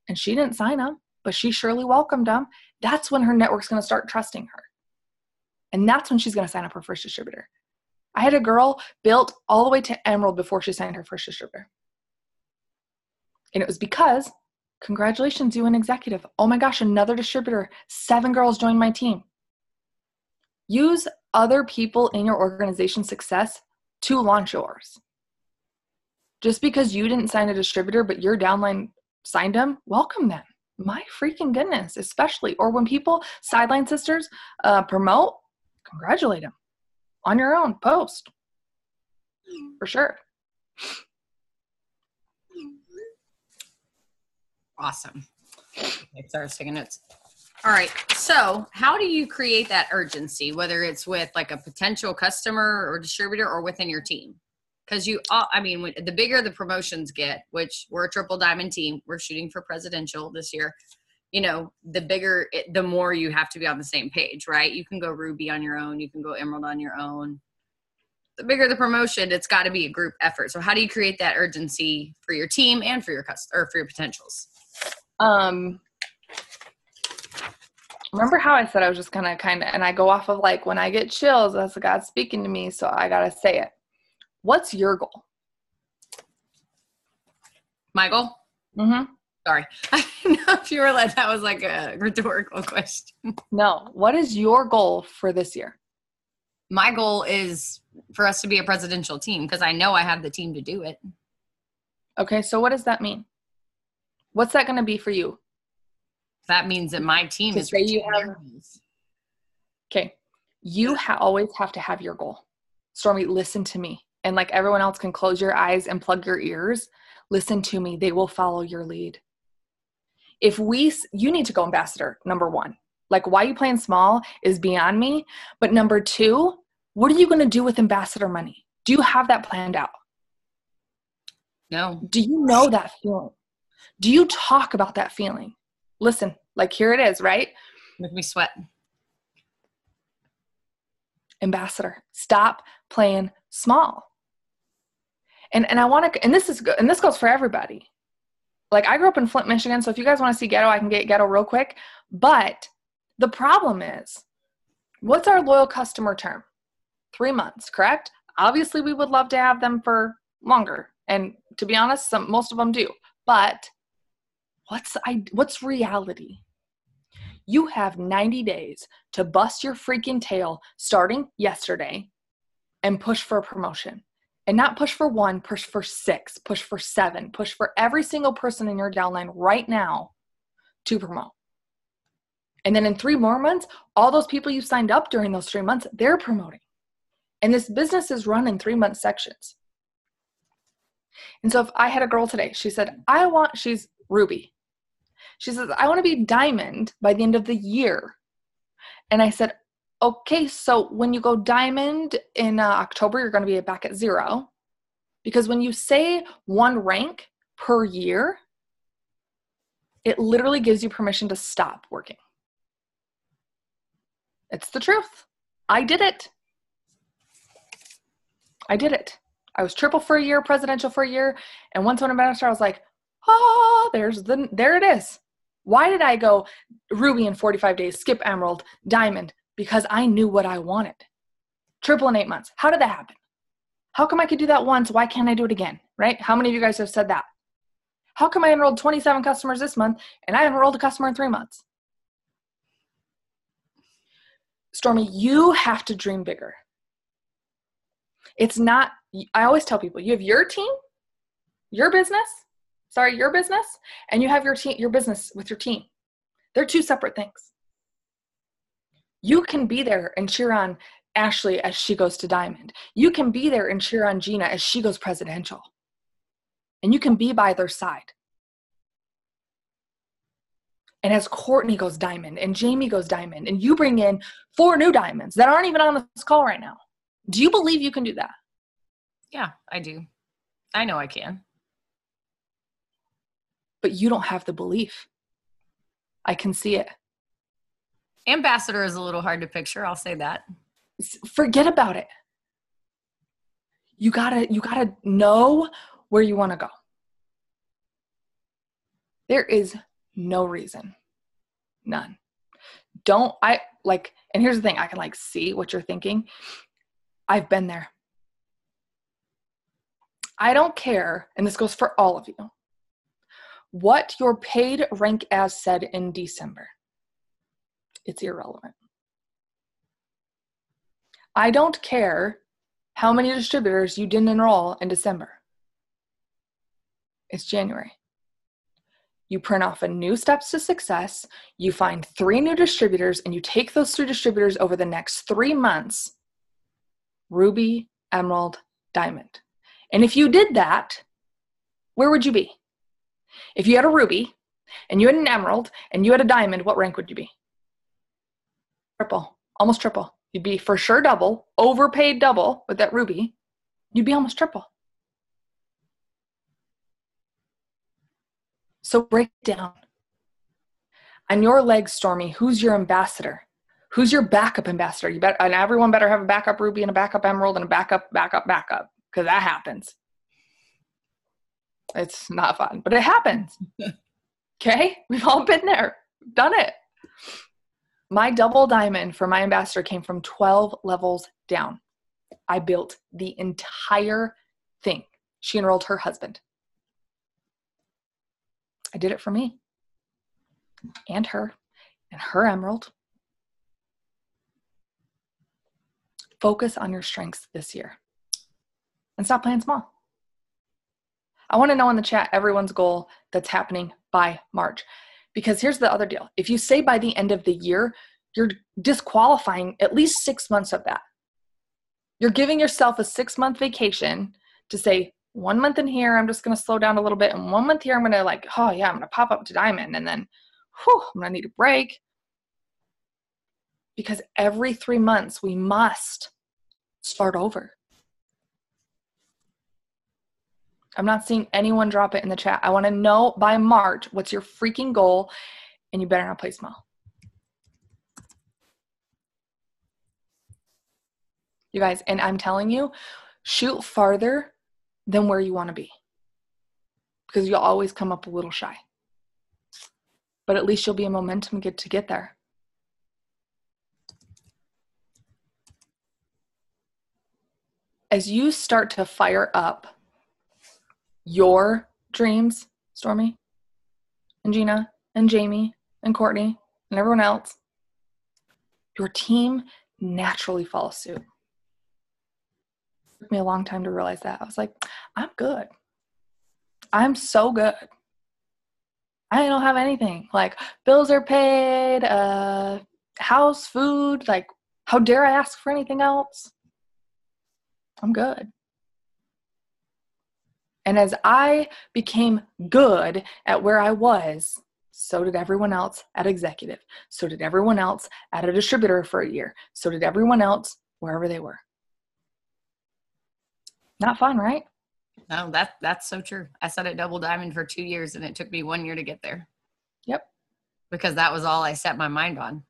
B: and she didn't sign them, but she surely welcomed them. That's when her network's going to start trusting her. And that's when she's going to sign up her first distributor. I had a girl built all the way to Emerald before she signed her first distributor. And it was because, congratulations, you an executive. Oh my gosh, another distributor. 7 girls joined my team. Use other people in your organization's success to launch yours. Just because you didn't sign a distributor, but your downline signed them, welcome them. My freaking goodness, especially. Or when people, Sideline Sisters, promote, congratulate them on your own post. For sure.
A: Awesome. Okay, sorry, I was taking notes. All right. So how do you create that urgency, whether it's with like a potential customer or distributor or within your team? Because the bigger the promotions get, which we're a triple diamond team, we're shooting for presidential this year, the more you have to be on the same page, right? You can go Ruby on your own. You can go Emerald on your own. The bigger the promotion, it's got to be a group effort. So how do you create that urgency for your team and for your for your potentials?
B: Remember how I said I was just gonna and I go off of like when I get chills, that's God speaking to me, so I gotta say it. What's your goal?
A: My goal?
B: Mm-hmm.
A: Sorry. I didn't know if you were like, that was like a rhetorical question.
B: No. What is your goal for this year?
A: My goal is for us to be a presidential team because I know I have the team to do it.
B: Okay, so what does that mean? What's that going to be for you?
A: That means that my team is
B: reaching their goals. Okay, you always have to have your goal. Stormy, listen to me. And like everyone else can close your eyes and plug your ears. Listen to me. They will follow your lead. You need to go ambassador, number one. Like why you playing small is beyond me. But number two, what are you going to do with ambassador money? Do you have that planned out?
A: No.
B: Do you know that feeling? Do you talk about that feeling? Listen, like here it is, right?
A: Make me sweat.
B: Ambassador, stop playing small. And I want to, and this goes for everybody. Like I grew up in Flint, Michigan, so if you guys want to see ghetto, I can get ghetto real quick. But the problem is, what's our loyal customer term? 3 months, correct? Obviously, we would love to have them for longer. And to be honest, most of them do. But what's reality? You have 90 days to bust your freaking tail starting yesterday and push for a promotion. And not push for 1, push for 6, push for 7, push for every single person in your downline right now to promote. And then in 3 more months, all those people you signed up during those 3 months, they're promoting. And this business is run in 3-month sections. And so if I had a girl today, she said, she's Ruby. She says, I want to be diamond by the end of the year. And I said, okay, so when you go diamond in October, you're going to be back at 0. Because when you say 1 rank per year, it literally gives you permission to stop working. It's the truth. I did it. I was triple for a year, presidential for a year. And once when I'm ambassador, I was like, there it is. Why did I go Ruby in 45 days, skip Emerald, Diamond? Because I knew what I wanted. Triple in 8 months. How did that happen? How come I could do that once? Why can't I do it again? Right? How many of you guys have said that? How come I enrolled 27 customers this month and I enrolled a customer in 3 months? Stormy, you have to dream bigger. It's not, I always tell people, you have your team, your business, and you have your business with your team. They're 2 separate things. You can be there and cheer on Ashley as she goes to Diamond. You can be there and cheer on Gina as she goes presidential. And you can be by their side. And as Courtney goes Diamond and Jamie goes Diamond and you bring in 4 new diamonds that aren't even on this call right now. Do you believe you can do that?
A: Yeah, I do. I know I can.
B: But you don't have the belief. I can see it.
A: Ambassador is a little hard to picture. I'll say that.
B: Forget about it. You gotta know where you want to go. There is no reason. None. And here's the thing, I can see what you're thinking. I've been there. I don't care, and this goes for all of you, what your paid rank as said in December. It's irrelevant. I don't care how many distributors you didn't enroll in December. It's January. You print off a new steps to success, you find 3 new distributors, and you take those 3 distributors over the next 3 months, Ruby, Emerald, Diamond. And if you did that, where would you be? If you had a Ruby, and you had an Emerald, and you had a Diamond, what rank would you be? Triple, almost triple. You'd be for sure double, overpaid double with that ruby. You'd be almost triple. So break it down. On your legs, Stormy, who's your ambassador? Who's your backup ambassador? You and everyone better have a backup ruby and a backup emerald and a backup, because that happens. It's not fun, but it happens. Okay? We've all been there, done it. My double diamond for my ambassador came from 12 levels down. I built the entire thing. She enrolled her husband. I did it for me and her emerald. Focus on your strengths this year and stop playing small. I want to know in the chat everyone's goal that's happening by March. Because here's the other deal. If you say by the end of the year, you're disqualifying at least 6 months of that. You're giving yourself a 6-month vacation to say, 1 month in here, I'm just going to slow down a little bit. And 1 month here, I'm going to I'm going to pop up to diamond. And then, I'm going to need a break. Because every 3 months, we must start over. I'm not seeing anyone drop it in the chat. I want to know by March, what's your freaking goal? And you better not play small. You guys, and I'm telling you, shoot farther than where you want to be. Because you'll always come up a little shy. But at least you'll be in momentum to get there. As you start to fire up your dreams, Stormy, and Gina, and Jamie, and Courtney, and everyone else, your team naturally follows suit. It took me a long time to realize that. I was like, I'm good. I'm so good. I don't have anything. Like, bills are paid, house, food, like, how dare I ask for anything else? I'm good. And as I became good at where I was, so did everyone else at executive. So did everyone else at a distributor for a year. So did everyone else wherever they were. Not fun, right?
A: No, that's so true. I sat at double diamond for 2 years and it took me 1 year to get there.
B: Yep.
A: Because that was all I set my mind on.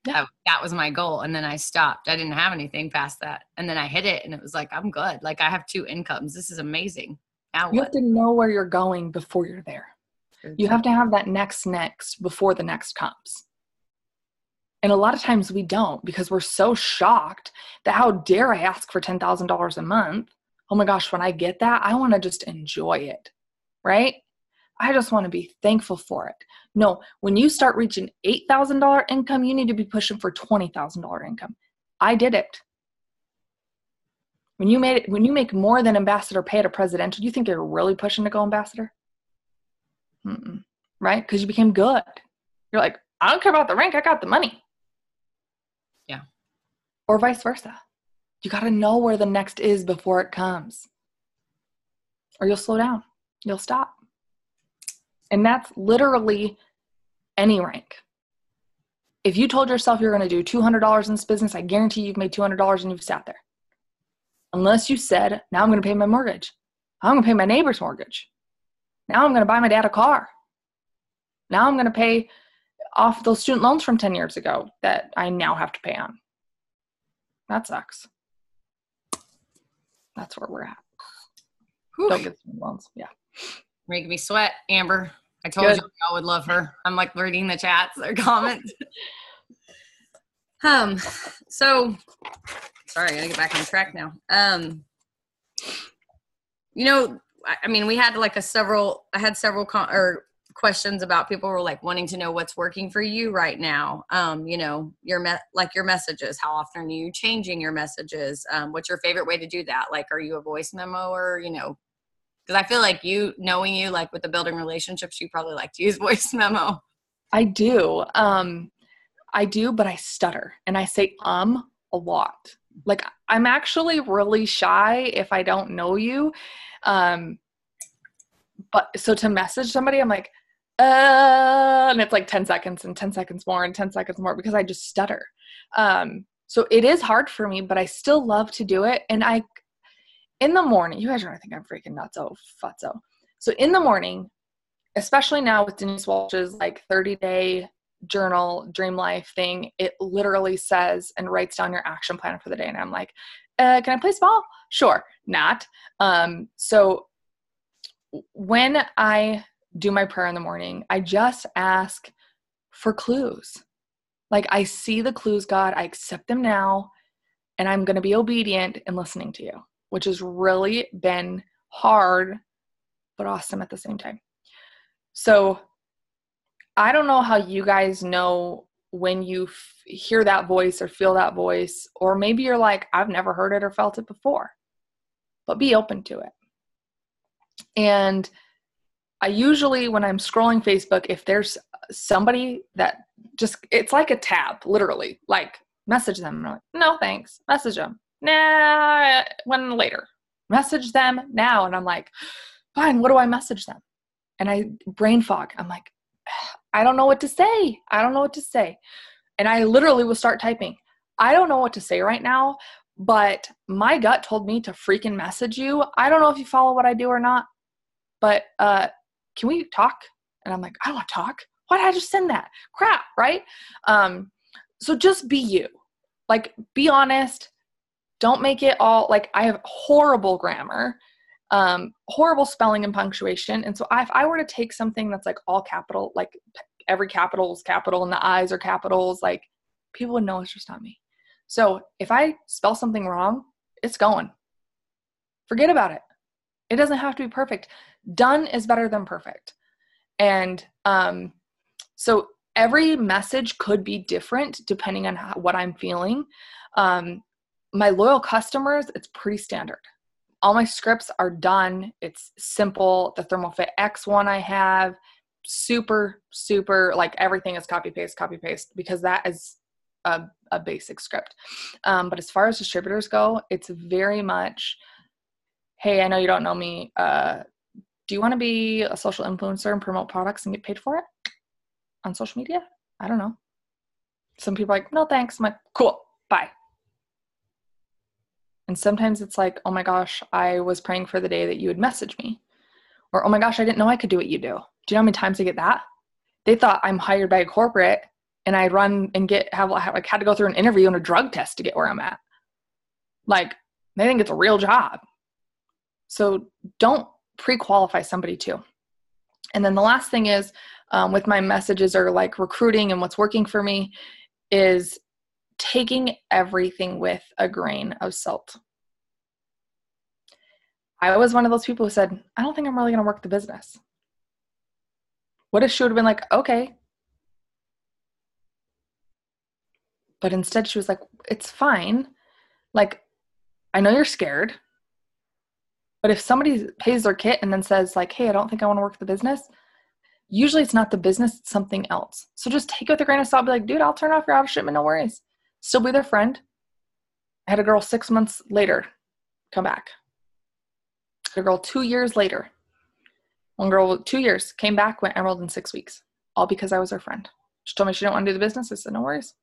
A: Yeah. That was my goal. And then I stopped. I didn't have anything past that. And then I hit it and it was like, I'm good. Like, I have 2 incomes. This is amazing. Now
B: you
A: what?
B: have to know where you're going before you're there. You have to have that next before the next comes. And a lot of times we don't, because we're so shocked that how dare I ask for $10,000 a month? Oh my gosh, when I get that, I want to just enjoy it, right? I just want to be thankful for it. No, when you start reaching $8,000 income, you need to be pushing for $20,000 income. I did it. When you make more than ambassador pay at a presidential, you think you're really pushing to go ambassador? Right? Because you became good. You're like, I don't care about the rank. I got the money.
A: Yeah.
B: Or vice versa. You got to know where the next is before it comes. Or you'll slow down. You'll stop. And that's literally any rank. If you told yourself you're going to do $200 in this business, I guarantee you've made $200 and you've sat there. Unless you said, now I'm going to pay my mortgage. I'm going to pay my neighbor's mortgage. Now I'm going to buy my dad a car. Now I'm going to pay off those student loans from 10 years ago that I now have to pay on. That sucks. That's where we're at. Whew. Don't get student loans. Yeah.
A: Making me sweat, Amber. I told you I would love her. I'm like reading the chats or comments. So sorry, I gotta get back on track now. I mean, we had like I had several questions about people were like wanting to know what's working for you right now. Your messages. How often are you changing your messages? What's your favorite way to do that? Like, are you a voice memo or, because I feel like knowing you, like with the building relationships, you probably like to use voice memo.
B: I do. But I stutter and I say a lot. Like, I'm actually really shy if I don't know you. But so to message somebody, I'm like, and it's like 10 seconds and 10 seconds more and 10 seconds more because I just stutter. So it is hard for me, but I still love to do it. And in the morning, you guys are going to think I'm freaking nutso, futso. So in the morning, especially now with Denise Walsh's like 30-day journal dream life thing, it literally says and writes down your action plan for the day. And I'm like, can I play small? Sure. Not. So when I do my prayer in the morning, I just ask for clues. Like, I see the clues, God, I accept them now, and I'm going to be obedient and listening to you, which has really been hard, but awesome at the same time. So I don't know how you guys know when you hear that voice or feel that voice, or maybe you're like, I've never heard it or felt it before, but be open to it. And I usually, when I'm scrolling Facebook, if there's somebody that just, it's like a tab, literally, like message them. I'm like, no, thanks. Message them. Nah, when later. Message them now. And I'm like, fine, what do I message them? And I brain fog. I'm like, I don't know what to say. I don't know what to say. And I literally will start typing. I don't know what to say right now, but my gut told me to freaking message you. I don't know if you follow what I do or not, but can we talk? And I'm like, I don't want to talk. Why did I just send that? Crap, right? So just be you. Like, be honest. Don't make it all, like, I have horrible grammar, horrible spelling and punctuation. And so if I were to take something that's like all capital, like every capital is capital and the I's are capitals, like, people would know it's just not me. So if I spell something wrong, it's going. Forget about it. It doesn't have to be perfect. Done is better than perfect. And so every message could be different depending on what I'm feeling. My loyal customers, it's pretty standard. All my scripts are done. It's simple. The ThermoFit X one I have, super, like everything is copy paste, because that is a basic script. But as far as distributors go, it's very much, hey, I know you don't know me. Do you want to be a social influencer and promote products and get paid for it on social media? I don't know. Some people are like, no, thanks. I'm like, cool, bye. And sometimes it's like, oh my gosh, I was praying for the day that you would message me. Or, oh my gosh, I didn't know I could do what you do. Do you know how many times I get that? They thought I'm hired by a corporate and I run and had to go through an interview and a drug test to get where I'm at. Like, they think it's a real job. So don't pre-qualify somebody too. And then the last thing is, with my messages or like recruiting and what's working for me, is taking everything with a grain of salt. I was one of those people who said, I don't think I'm really going to work the business. What if she would have been like, okay. But instead she was like, it's fine. Like, I know you're scared, but if somebody pays their kit and then says like, hey, I don't think I want to work the business, usually it's not the business, it's something else. So just take it with a grain of salt. Be like, dude, I'll turn off your auto shipment. No worries. Still be their friend. I had a girl 6 months later come back. I had a girl 2 years later. One girl, 2 years, came back, went Emerald in 6 weeks. All because I was her friend. She told me she didn't want to do the business. I said, no worries.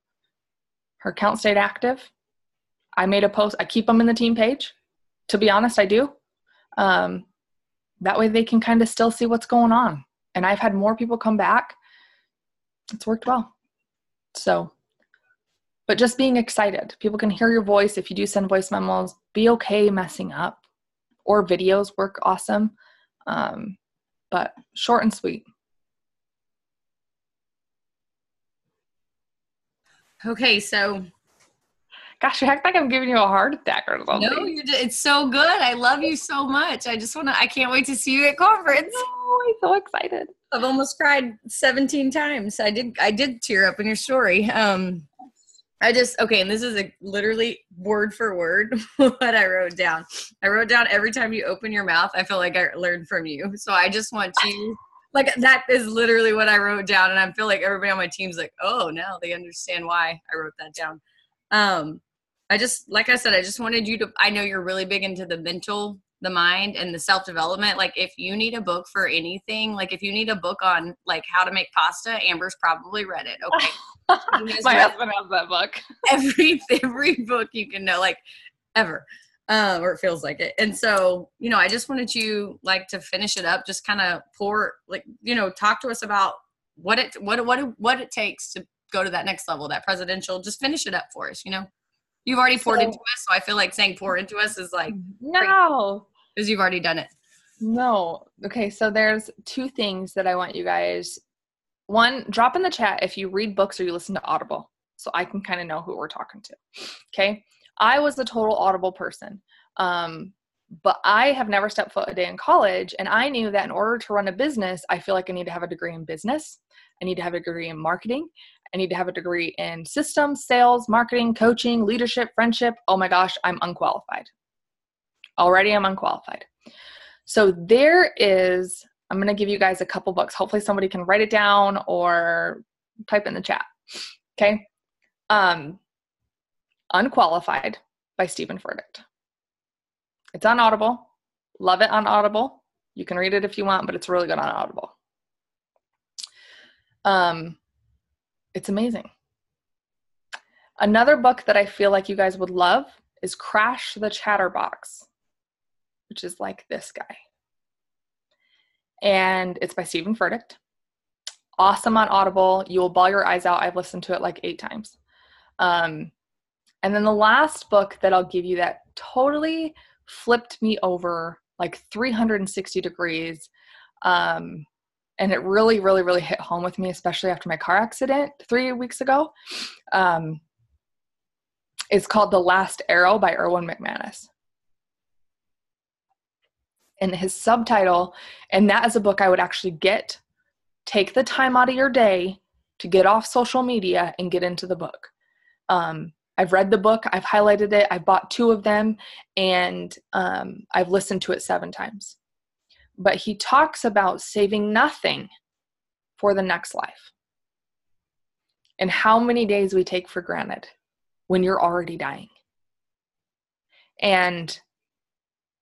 B: Her account stayed active. I made a post. I keep them in the team page. To be honest, I do. That way they can kind of still see what's going on. And I've had more people come back. It's worked well. So, but just being excited. People can hear your voice. If you do send voice memos, be okay messing up. Or videos work awesome. But short and sweet.
A: Okay, so.
B: Gosh, you act like I'm giving you a heart attack or something.
A: No, it's so good. I love you so much. I can't wait to see you at conference.
B: Oh, I'm so excited.
A: I've almost cried 17 times. I did tear up in your story. And this is literally word for word what I wrote down. I wrote down, every time you open your mouth, I feel like I learned from you. So I just want you, like, that is literally what I wrote down. And I feel like everybody on my team's like, oh, now they understand why I wrote that down. Like I said, I just wanted you to, I know you're really big into the mental the mind and the self-development. Like if you need a book for anything, like if you need a book on like how to make pasta, Amber's probably read it. Okay.
B: My husband has that book.
A: Every book you can know, like ever. Or it feels like it. And so, you know, I just wanted you like to finish it up, just kind of talk to us about what it takes to go to that next level, that presidential. Just finish it up for us. You know, you've already poured into us, so I feel like saying pour into us is like
B: no,
A: because you've already done it.
B: No. Okay, so there's two things that I want you guys. One, drop in the chat if you read books or you listen to Audible, so I can kind of know who we're talking to. Okay. I was a total Audible person, but I have never stepped foot a day in college, and I knew that in order to run a business, I feel like I need to have a degree in business. I need to have a degree in marketing. I need to have a degree in systems, sales, marketing, coaching, leadership, friendship. Oh my gosh, I'm unqualified. Already I'm unqualified. So I'm going to give you guys a couple books. Hopefully somebody can write it down or type in the chat. Okay. Unqualified by Stephen Furtick. It's on Audible. Love it on Audible. You can read it if you want, but it's really good on Audible. It's amazing. Another book that I feel like you guys would love is Crash the Chatterbox, which is like this guy. And it's by Stephen Furtick. Awesome on Audible. You will bawl your eyes out. I've listened to it like 8 times. And then the last book that I'll give you that totally flipped me over like 360 degrees. And it really, really, really hit home with me, especially after my car accident 3 weeks ago. It's called The Last Arrow by Erwin McManus. And his subtitle, and that is a book I would actually take the time out of your day to get off social media and get into the book. I've read the book, I've highlighted it, I've bought 2 of them, and I've listened to it 7 times. But he talks about saving nothing for the next life and how many days we take for granted when you're already dying. And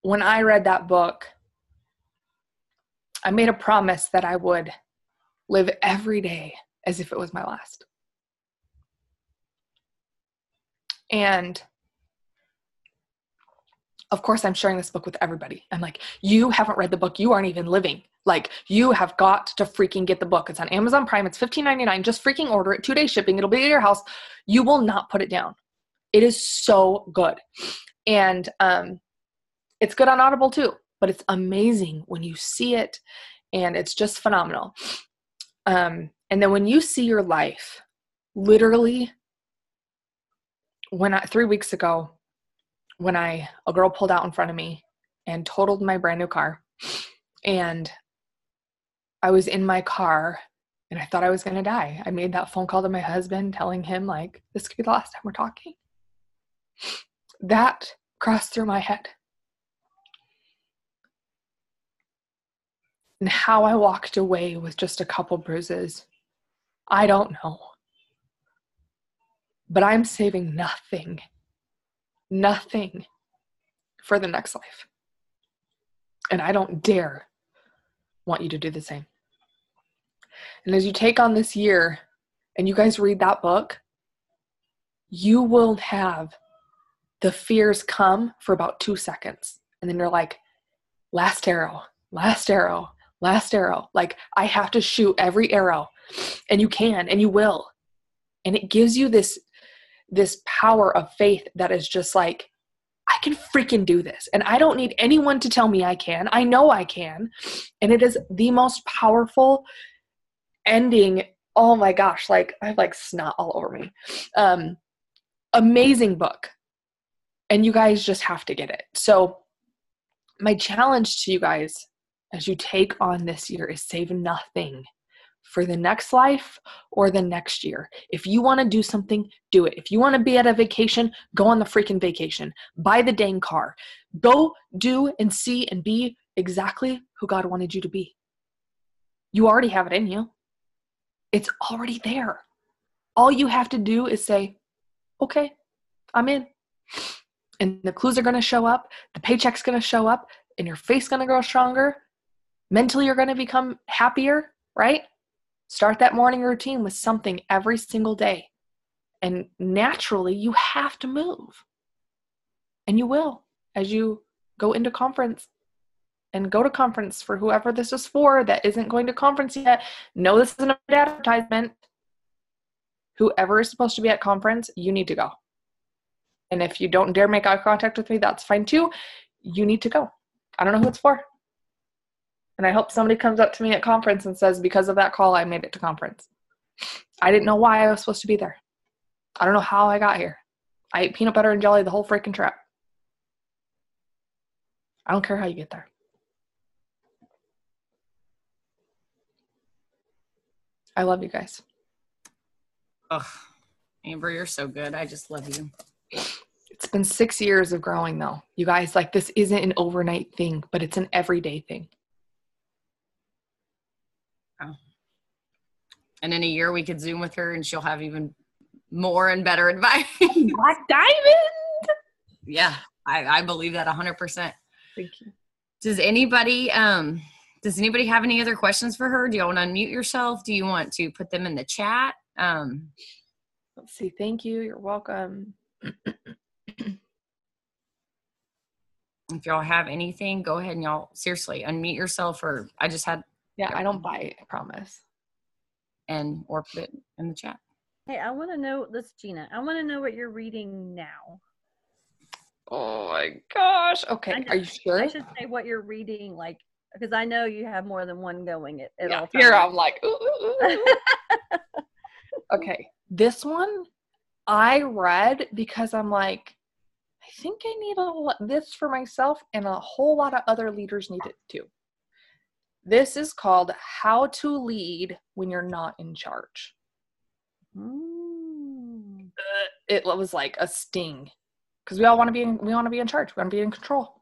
B: when I read that book, I made a promise that I would live every day as if it was my last. And of course, I'm sharing this book with everybody. I'm like, you haven't read the book. You aren't even living. Like, you have got to freaking get the book. It's on Amazon Prime. It's $15.99. Just freaking order it. 2-day shipping. It'll be at your house. You will not put it down. It is so good. And it's good on Audible too, but it's amazing when you see it, and it's just phenomenal. And then when you see your life, literally, 3 weeks ago, when a girl pulled out in front of me and totaled my brand new car, and I was in my car and I thought I was going to die. I made that phone call to my husband telling him like, this could be the last time we're talking. That crossed through my head. And how I walked away with just a couple bruises, I don't know. But I'm saving nothing for the next life. And I don't dare want you to do the same. And as you take on this year and you guys read that book, you will have the fears come for about 2 seconds. And then you're like, last arrow, last arrow, last arrow. Like, I have to shoot every arrow. And you can, and you will. And it gives you this power of faith that is just like, I can freaking do this. And I don't need anyone to tell me I can. I know I can. And it is the most powerful ending. Oh my gosh. Like, I have like snot all over me. Amazing book. And you guys just have to get it. So my challenge to you guys as you take on this year is save nothing for the next life or the next year. If you want to do something, do it. If you want to be at a vacation, go on the freaking vacation. Buy the dang car. Go do and see and be exactly who God wanted you to be. You already have it in you. It's already there. All you have to do is say, okay, I'm in. And the clues are going to show up. The paycheck's going to show up. and your face going to grow stronger. Mentally, you're going to become happier, right? Start that morning routine with something every single day. And naturally, you have to move. And you will as you go into conference and go to conference. For whoever this is for that isn't going to conference yet, know this isn't an advertisement. Whoever is supposed to be at conference, you need to go. And if you don't dare make eye contact with me, that's fine too. You need to go. I don't know who it's for. And I hope somebody comes up to me at conference and says, because of that call, I made it to conference. I didn't know why I was supposed to be there. I don't know how I got here. I ate peanut butter and jelly the whole freaking trip. I don't care how you get there. I love you guys.
A: Ugh, Amber, you're so good. I just love you.
B: It's been 6 years of growing though. You guys, like, this isn't an overnight thing, but it's an everyday thing.
A: Oh. And in a year we could Zoom with her and she'll have even more and better advice.
B: Black Diamond!
A: Yeah, I believe that 100%.
B: Thank you.
A: Does anybody have any other questions for her? Do you want to unmute yourself? Do you want to put them in the chat?
B: Let's see. Thank you. You're welcome.
A: If y'all have anything, go ahead and y'all seriously unmute yourself, or I just had.
B: Yeah, I don't bite, I promise.
A: Or put it in the chat.
C: Hey, I want to know this, Gina. I want to know what you're reading now.
B: Oh my gosh. Okay. Are you sure?
C: I should say what you're reading, like, because I know you have more than one going at all times.
B: Here I'm like, ooh, ooh, ooh. Okay. This one I read because I'm like, I think I need this for myself, and a whole lot of other leaders need it too. This is called How to Lead When You're Not in Charge. It was like a sting, because we want to be in charge. We want to be in control.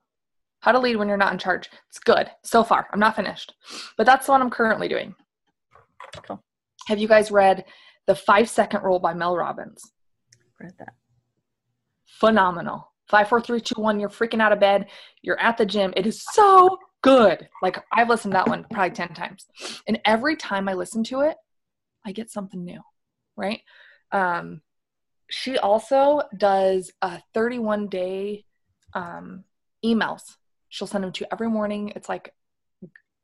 B: How to Lead When You're Not in Charge. It's good so far. I'm not finished, but that's the one I'm currently doing. Cool. Have you guys read The 5-Second Rule by Mel Robbins?
C: Read that.
B: Phenomenal. 5, 4, 3, 2, 1. You're freaking out of bed. You're at the gym. It is so good. Like, I've listened to that one probably 10 times. And every time I listen to it, I get something new, right? She also does a 31-day emails. She'll send them to you every morning. It's like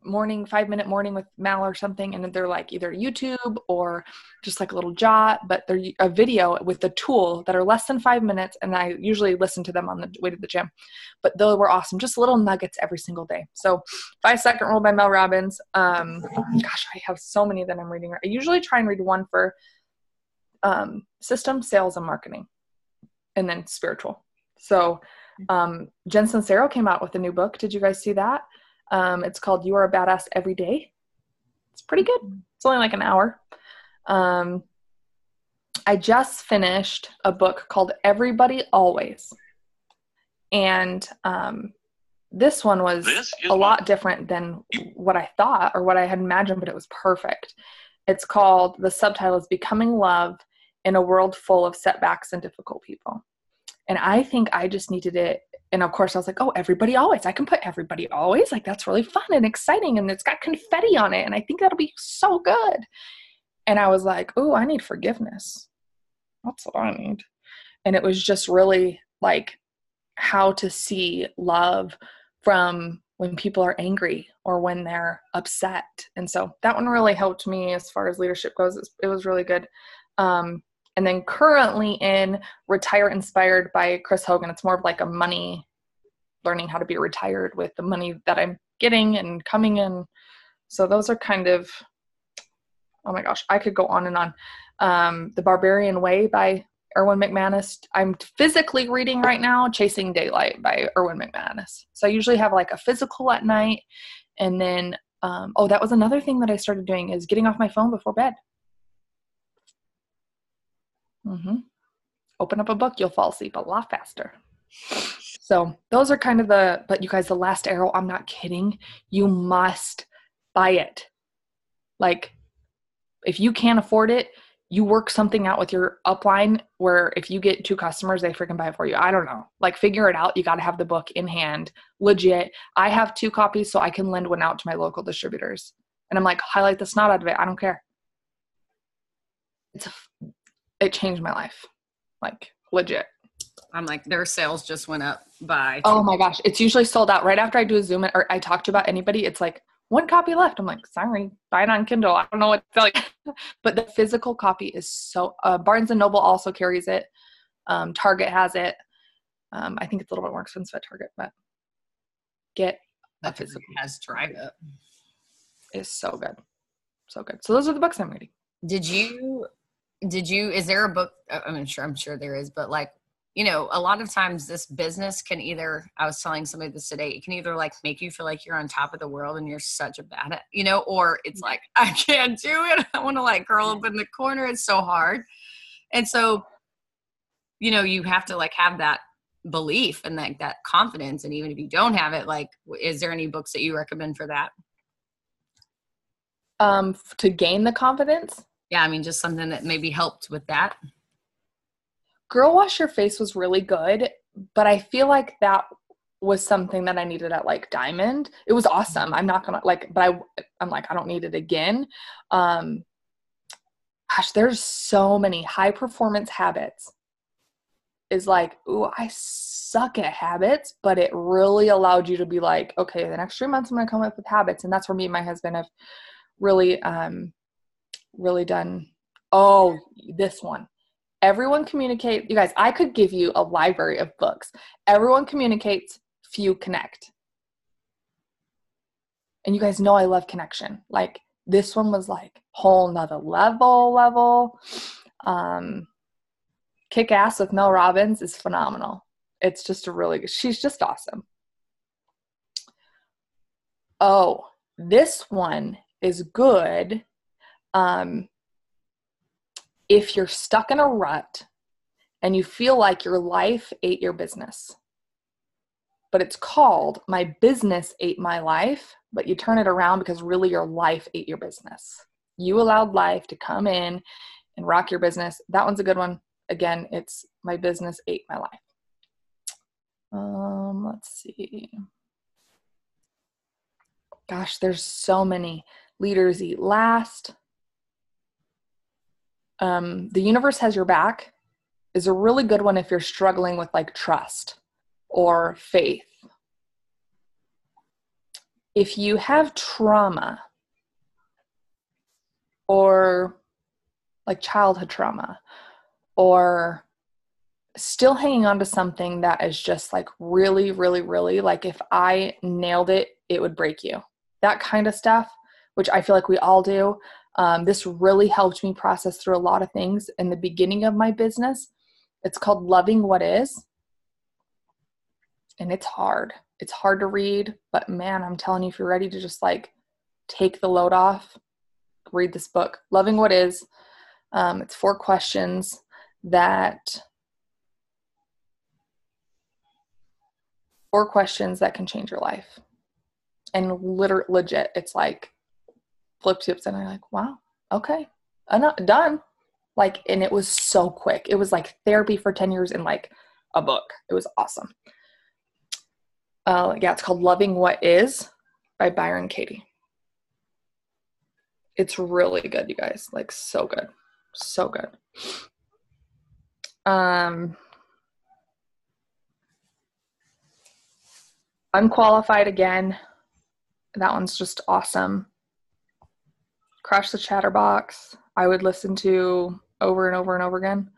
B: 5-minute morning with Mal or something. And they're like either YouTube or just like a little jot, but they're a video with the tool that are less than 5 minutes. And I usually listen to them on the way to the gym, but those were awesome. Just little nuggets every single day. So 5-Second Rule by Mel Robbins. Gosh, I have so many that I'm reading. I usually try and read one for system, sales, and marketing, and then spiritual. So Jen Sincero came out with a new book. Did you guys see that? It's called You Are a Badass Every Day. It's pretty good. It's only like an hour. I just finished a book called Everybody Always. And this one was a lot different than what I thought or what I had imagined, but it was perfect. It's called, the subtitle is Becoming Love in a World Full of Setbacks and Difficult People. And I think I just needed it. And of course I was like, oh, everybody always. I can put everybody always. Like, that's really fun and exciting. And it's got confetti on it. And I think that'll be so good. And I was like, oh, I need forgiveness. That's what I need. And it was just really like how to see love from when people are angry or when they're upset. And so that one really helped me as far as leadership goes. It was really good. And then currently in Retire Inspired by Chris Hogan, it's more of like a money, learning how to be retired with the money that I'm getting and coming in. So those are kind of, oh my gosh, I could go on and on. The Barbarian Way by Erwin McManus. I'm physically reading right now Chasing Daylight by Erwin McManus. So I usually have like a physical at night. And then, that was another thing that I started doing is getting off my phone before bed. Open up a book, you'll fall asleep a lot faster. So those are kind of but you guys, the last arrow, I'm not kidding. You must buy it. Like, if you can't afford it, you work something out with your upline where if you get 2 customers, they freaking buy it for you. I don't know. Like, figure it out. You got to have the book in hand. Legit. I have 2 copies so I can lend one out to my local distributors. And I'm like, highlight the snot out of it. I don't care. It changed my life. Like, legit.
A: I'm like, their sales just went up by.
B: Oh my gosh. It's usually sold out right after I do a Zoom or I talk to about anybody. It's like 1 copy left. I'm like, sorry, buy it on Kindle. I don't know what to tell you. But the physical copy is so, Barnes & Noble also carries it. Target has it. I think it's a little bit more expensive at Target, but get a physical.
A: Has Drive Up.
B: It's so good. So good. So those are the books I'm reading.
A: Did you, is there a book? I'm sure there is, but like, you know, a lot of times this business can either, I was telling somebody this today, it can either like make you feel like you're on top of the world and you're such a bad at, you know, or it's like, I can't do it. I want to like curl up in the corner. It's so hard. And so, you know, you have to like have that belief and like that confidence. And even if you don't have it, like, is there any books that you recommend for that?
B: To gain the confidence?
A: Yeah. I mean, just something that maybe helped with that.
B: Girl Wash Your Face was really good, but I feel like that was something that I needed at like Diamond. It was awesome. I'm not gonna like, but I'm like, I don't need it again. Gosh, there's so many High Performance Habits is like, ooh, I suck at habits, but it really allowed you to be like, okay, the next 3 months I'm gonna come up with habits. And that's where me and my husband have really, really done. Oh, this one. Everyone communicate. You guys, I could give you a library of books. Everyone communicates, few connect. And you guys know I love connection. Like, this one was like whole nother level. Kick Ass with Mel Robbins is phenomenal. It's just a really good, she's just awesome. Oh, this one is good. If you're stuck in a rut and you feel like your life ate your business, but it's called My Business Ate My Life, but you turn it around because really your life ate your business. You allowed life to come in and rock your business. That one's a good one. Again, it's My Business Ate My Life. Let's see. Gosh, there's so many. Leaders Eat Last. The Universe Has Your Back is a really good one if you're struggling with like trust or faith. If you have trauma or like childhood trauma or still hanging on to something that is just like really, really, really like if I nailed it, it would break you. That kind of stuff, which I feel like we all do. This really helped me process through a lot of things in the beginning of my business. It's called Loving What Is. And it's hard. It's hard to read, but man, I'm telling you, if you're ready to just like take the load off, read this book, Loving What Is. It's 4 questions that can change your life. And legit, it's like flip tips and I'm like, wow, okay, done. Like, and it was so quick. It was like therapy for 10 years in like a book. It was awesome. Yeah, it's called Loving What Is by Byron Katie. It's really good, you guys. Like, so good. So good. Unqualified again. That one's just awesome. Crush the Chatterbox. I would listen to over and over and over again.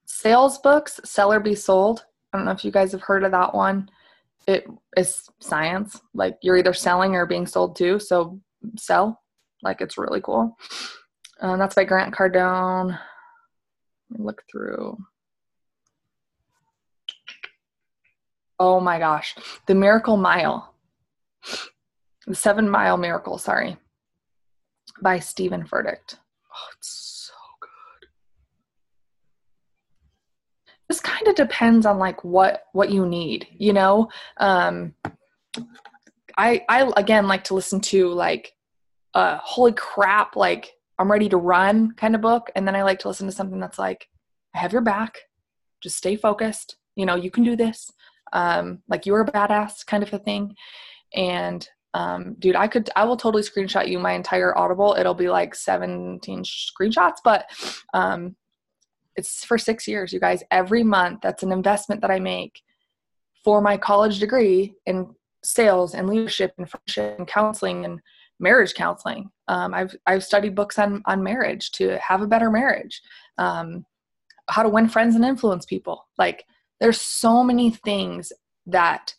B: Sales books, Sell or Be Sold. I don't know if you guys have heard of that one. It is science. Like, you're either selling or being sold to, so sell. Like, it's really cool. That's by Grant Cardone. Let me look through. Oh my gosh. The Miracle Mile. The 7 Mile Miracle, sorry. By Stephen Furtick. Oh, it's so good. This kind of depends on like what you need, you know? God, I again like to listen to like holy crap, like I'm ready to run kind of book. And then I like to listen to something that's like, I have your back, just stay focused. You know, you can do this. Like you're a badass kind of a thing. And dude, I will totally screenshot you my entire Audible. It'll be like 17 screenshots, but it's for 6 years, you guys. Every month, that's an investment that I make for my college degree in sales and leadership and friendship and counseling and marriage counseling. I've studied books on marriage to have a better marriage, how to win friends and influence people. Like there's so many things that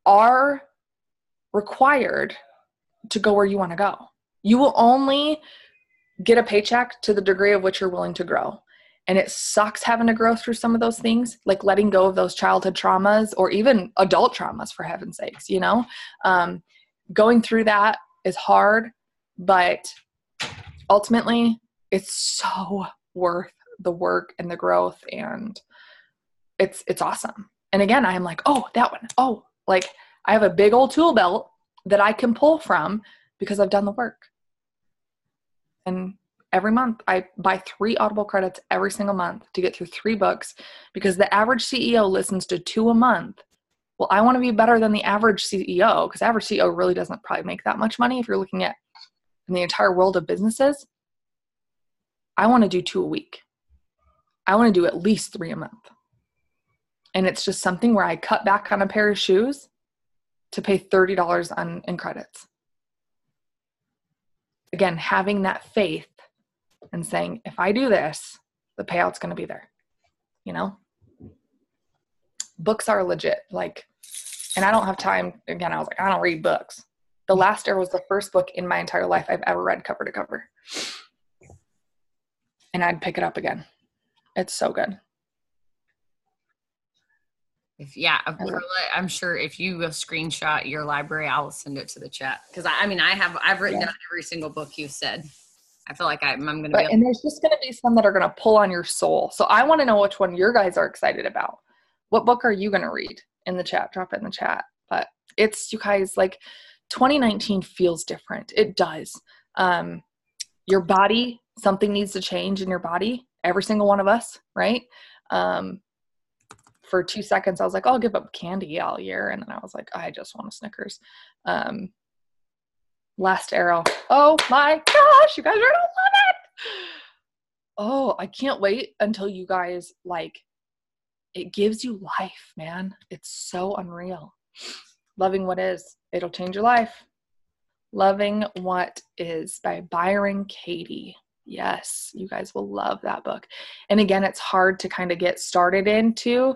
B: are required to go where you want to go. You will only get a paycheck to the degree of which you're willing to grow. And it sucks having to grow through some of those things, like letting go of those childhood traumas or even adult traumas, for heaven's sakes, you know? Going through that is hard, but ultimately it's so worth the work and the growth, and it's awesome. And again, I'm like, oh, that one. Oh, like I have a big old tool belt that I can pull from because I've done the work. And every month I buy 3 Audible credits every single month to get through 3 books, because the average CEO listens to 2 a month. Well, I want to be better than the average CEO, because the average CEO really doesn't probably make that much money if you're looking at in the entire world of businesses. I want to do 2 a week. I want to do at least 3 a month. And it's just something where I cut back on a pair of shoes to pay $30 in credits. Again, having that faith and saying, if I do this, the payout's going to be there. You know? Books are legit. Like, and I don't have time. Again, I was like, I don't read books. The Last Arrow was the first book in my entire life I've ever read cover to cover. And I'd pick it up again. It's so good.
A: I'm sure if you will screenshot your library, I'll send it to the chat. Because I've written down every single book you said. I feel like I'm going to be.
B: And there's just going to be some that are going to pull on your soul. So I want to know which one your guys are excited about. What book are you going to read? In the chat, drop it in the chat. But it's, you guys, like 2019 feels different. It does. Your body, something needs to change in your body. Every single one of us, right? For 2 seconds, I was like, oh, I'll give up candy all year. And then I was like, I just want a Snickers. Last Arrow. Oh my gosh, you guys are going to love it. Oh, I can't wait until you guys, like, it gives you life, man. It's so unreal. Loving What Is. It'll change your life. Loving What Is by Byron Katie. Yes, you guys will love that book. And again, it's hard to kind of get started into,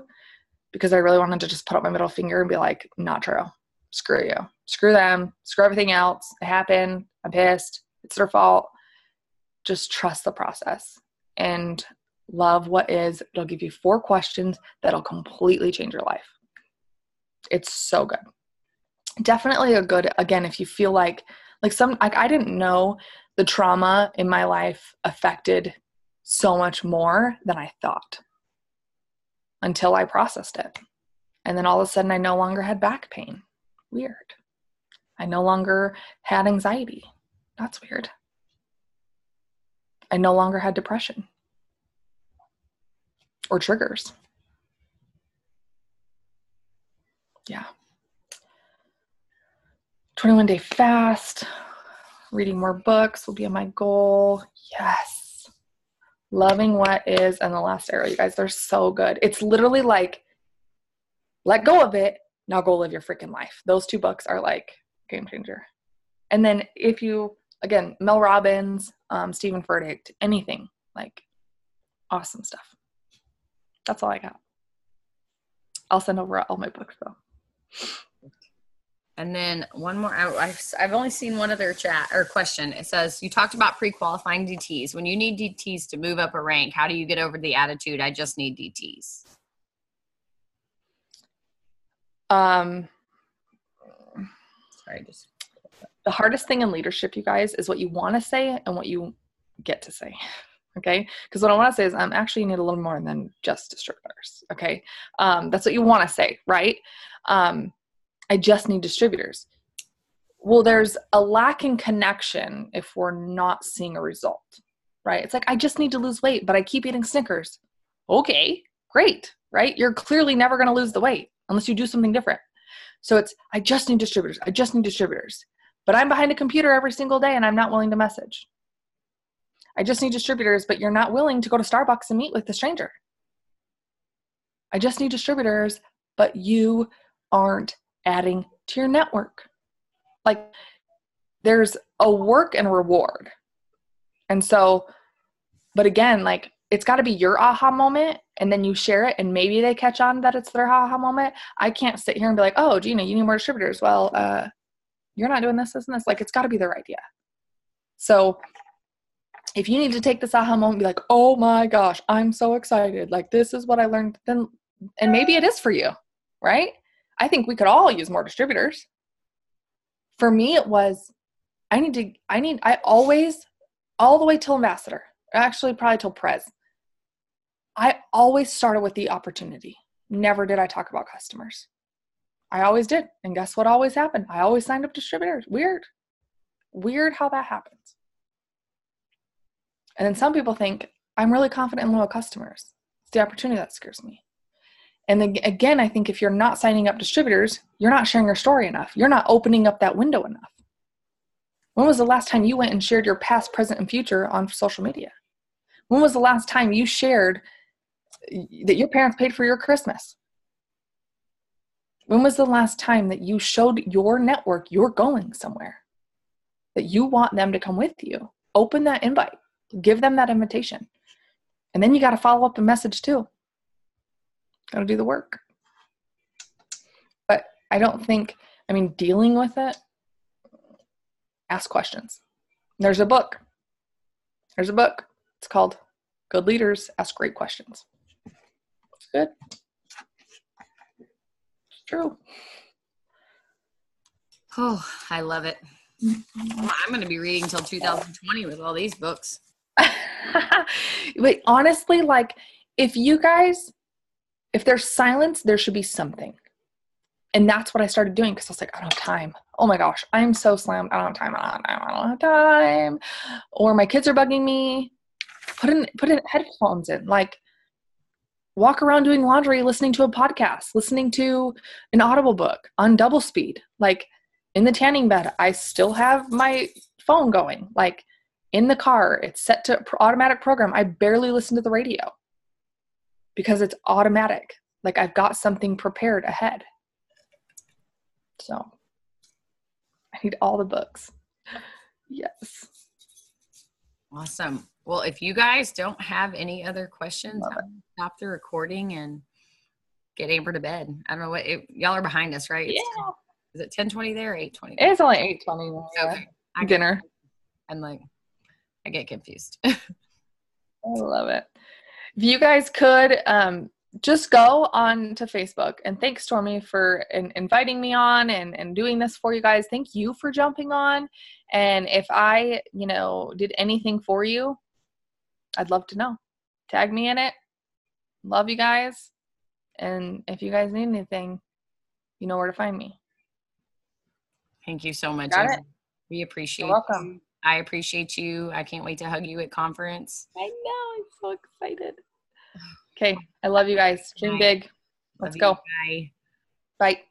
B: because I really wanted to just put up my middle finger and be like, not true. Screw you. Screw them. Screw everything else. It happened. I'm pissed. It's their fault. Just trust the process and love what is. It'll give you 4 questions that'll completely change your life. It's so good. Definitely a good, again, if you feel like I didn't know the trauma in my life affected so much more than I thought until I processed it. And then all of a sudden I no longer had back pain. Weird. I no longer had anxiety. That's weird. I no longer had depression or triggers. Yeah. 21-day fast. Reading more books will be my goal. Yes. Loving What Is and The Last Arrow. You guys, they're so good. It's literally like, let go of it. Now go live your freaking life. Those 2 books are like game changer. And then if you, again, Mel Robbins, Stephen Furtick, anything, like awesome stuff. That's all I got. I'll send over all my books though.
A: And then one more, I've only seen one other chat or question. It says, you talked about pre-qualifying DTs. When you need DTs to move up a rank, how do you get over the attitude, I just need DTs?
B: The hardest thing in leadership, you guys, is what you want to say and what you get to say. Okay. Because what I want to say is, actually, you need a little more than just distributors. Okay. That's what you want to say, right? I just need distributors. Well, there's a lack in connection if we're not seeing a result, right? It's like, I just need to lose weight, but I keep eating Snickers. Okay, great, right? You're clearly never going to lose the weight unless you do something different. So it's, I just need distributors. I just need distributors. But I'm behind a computer every single day and I'm not willing to message. I just need distributors, but you're not willing to go to Starbucks and meet with the stranger. I just need distributors, but you aren't adding to your network. Like, there's a work and reward. And so, but again, like, it's got to be your aha moment, and then you share it, and maybe they catch on that it's their aha moment. I can't sit here and be like, oh, Gina, you need more distributors. Well, you're not doing this, and this. Like, it's got to be their idea. So if you need to take this aha moment and be like, oh my gosh, I'm so excited. Like, this is what I learned. Then, and maybe it is for you, right? I think we could all use more distributors. For me, it was, I always, all the way till ambassador, actually probably till Prez, I always started with the opportunity. Never did I talk about customers. I always did. And guess what always happened? I always signed up distributors. Weird how that happens. And then some people think, I'm really confident in loyal customers. It's the opportunity that scares me. And then again, I think if you're not signing up distributors, you're not sharing your story enough. You're not opening up that window enough. When was the last time you went and shared your past, present, and future on social media? When was the last time you shared that your parents paid for your Christmas? When was the last time that you showed your network you're going somewhere, that you want them to come with you? Open that invite. Give them that invitation. And then you got to follow up a message too. Got to do the work. But I don't think, dealing with it, ask questions. There's a book. It's called Good Leaders Ask Great Questions. It's good. It's true.
A: Oh, I love it. Well, I'm going to be reading till 2020 with all these books.
B: But honestly, like, if there's silence, there should be something. And that's what I started doing, because I was like, I don't have time. Oh my gosh, I'm so slammed. I don't have time. Or my kids are bugging me. Put in headphones in. Like, walk around doing laundry, listening to a podcast, listening to an Audible book on double speed. Like, in the tanning bed, I still have my phone going. Like, in the car, it's set to automatic program. I barely listen to the radio because it's automatic. Like, I've got something prepared ahead. So I need all the books. Yes.
A: Awesome. Well, if you guys don't have any other questions, I'll stop the recording and get Amber to bed. I don't know y'all are behind us, right?
B: Yeah.
A: Is it 10:20 there or 8:20?
B: It's only 8:20.
A: Okay.
B: Dinner.
A: I'm like, I get confused.
B: I love it. If you guys could just go on to Facebook, and thanks, Stormy, for inviting me on and doing this for you guys. Thank you for jumping on. And if I, did anything for you, I'd love to know. Tag me in it. Love you guys. And if you guys need anything, you know where to find me.
A: Thank you so much.
B: Got it.
A: We appreciate
B: You're welcome.
A: you. I appreciate you. I can't wait to hug you at conference.
B: I know. I'm so excited. Okay. I love you guys. Dream big. Let's go.
A: Bye.
B: Bye.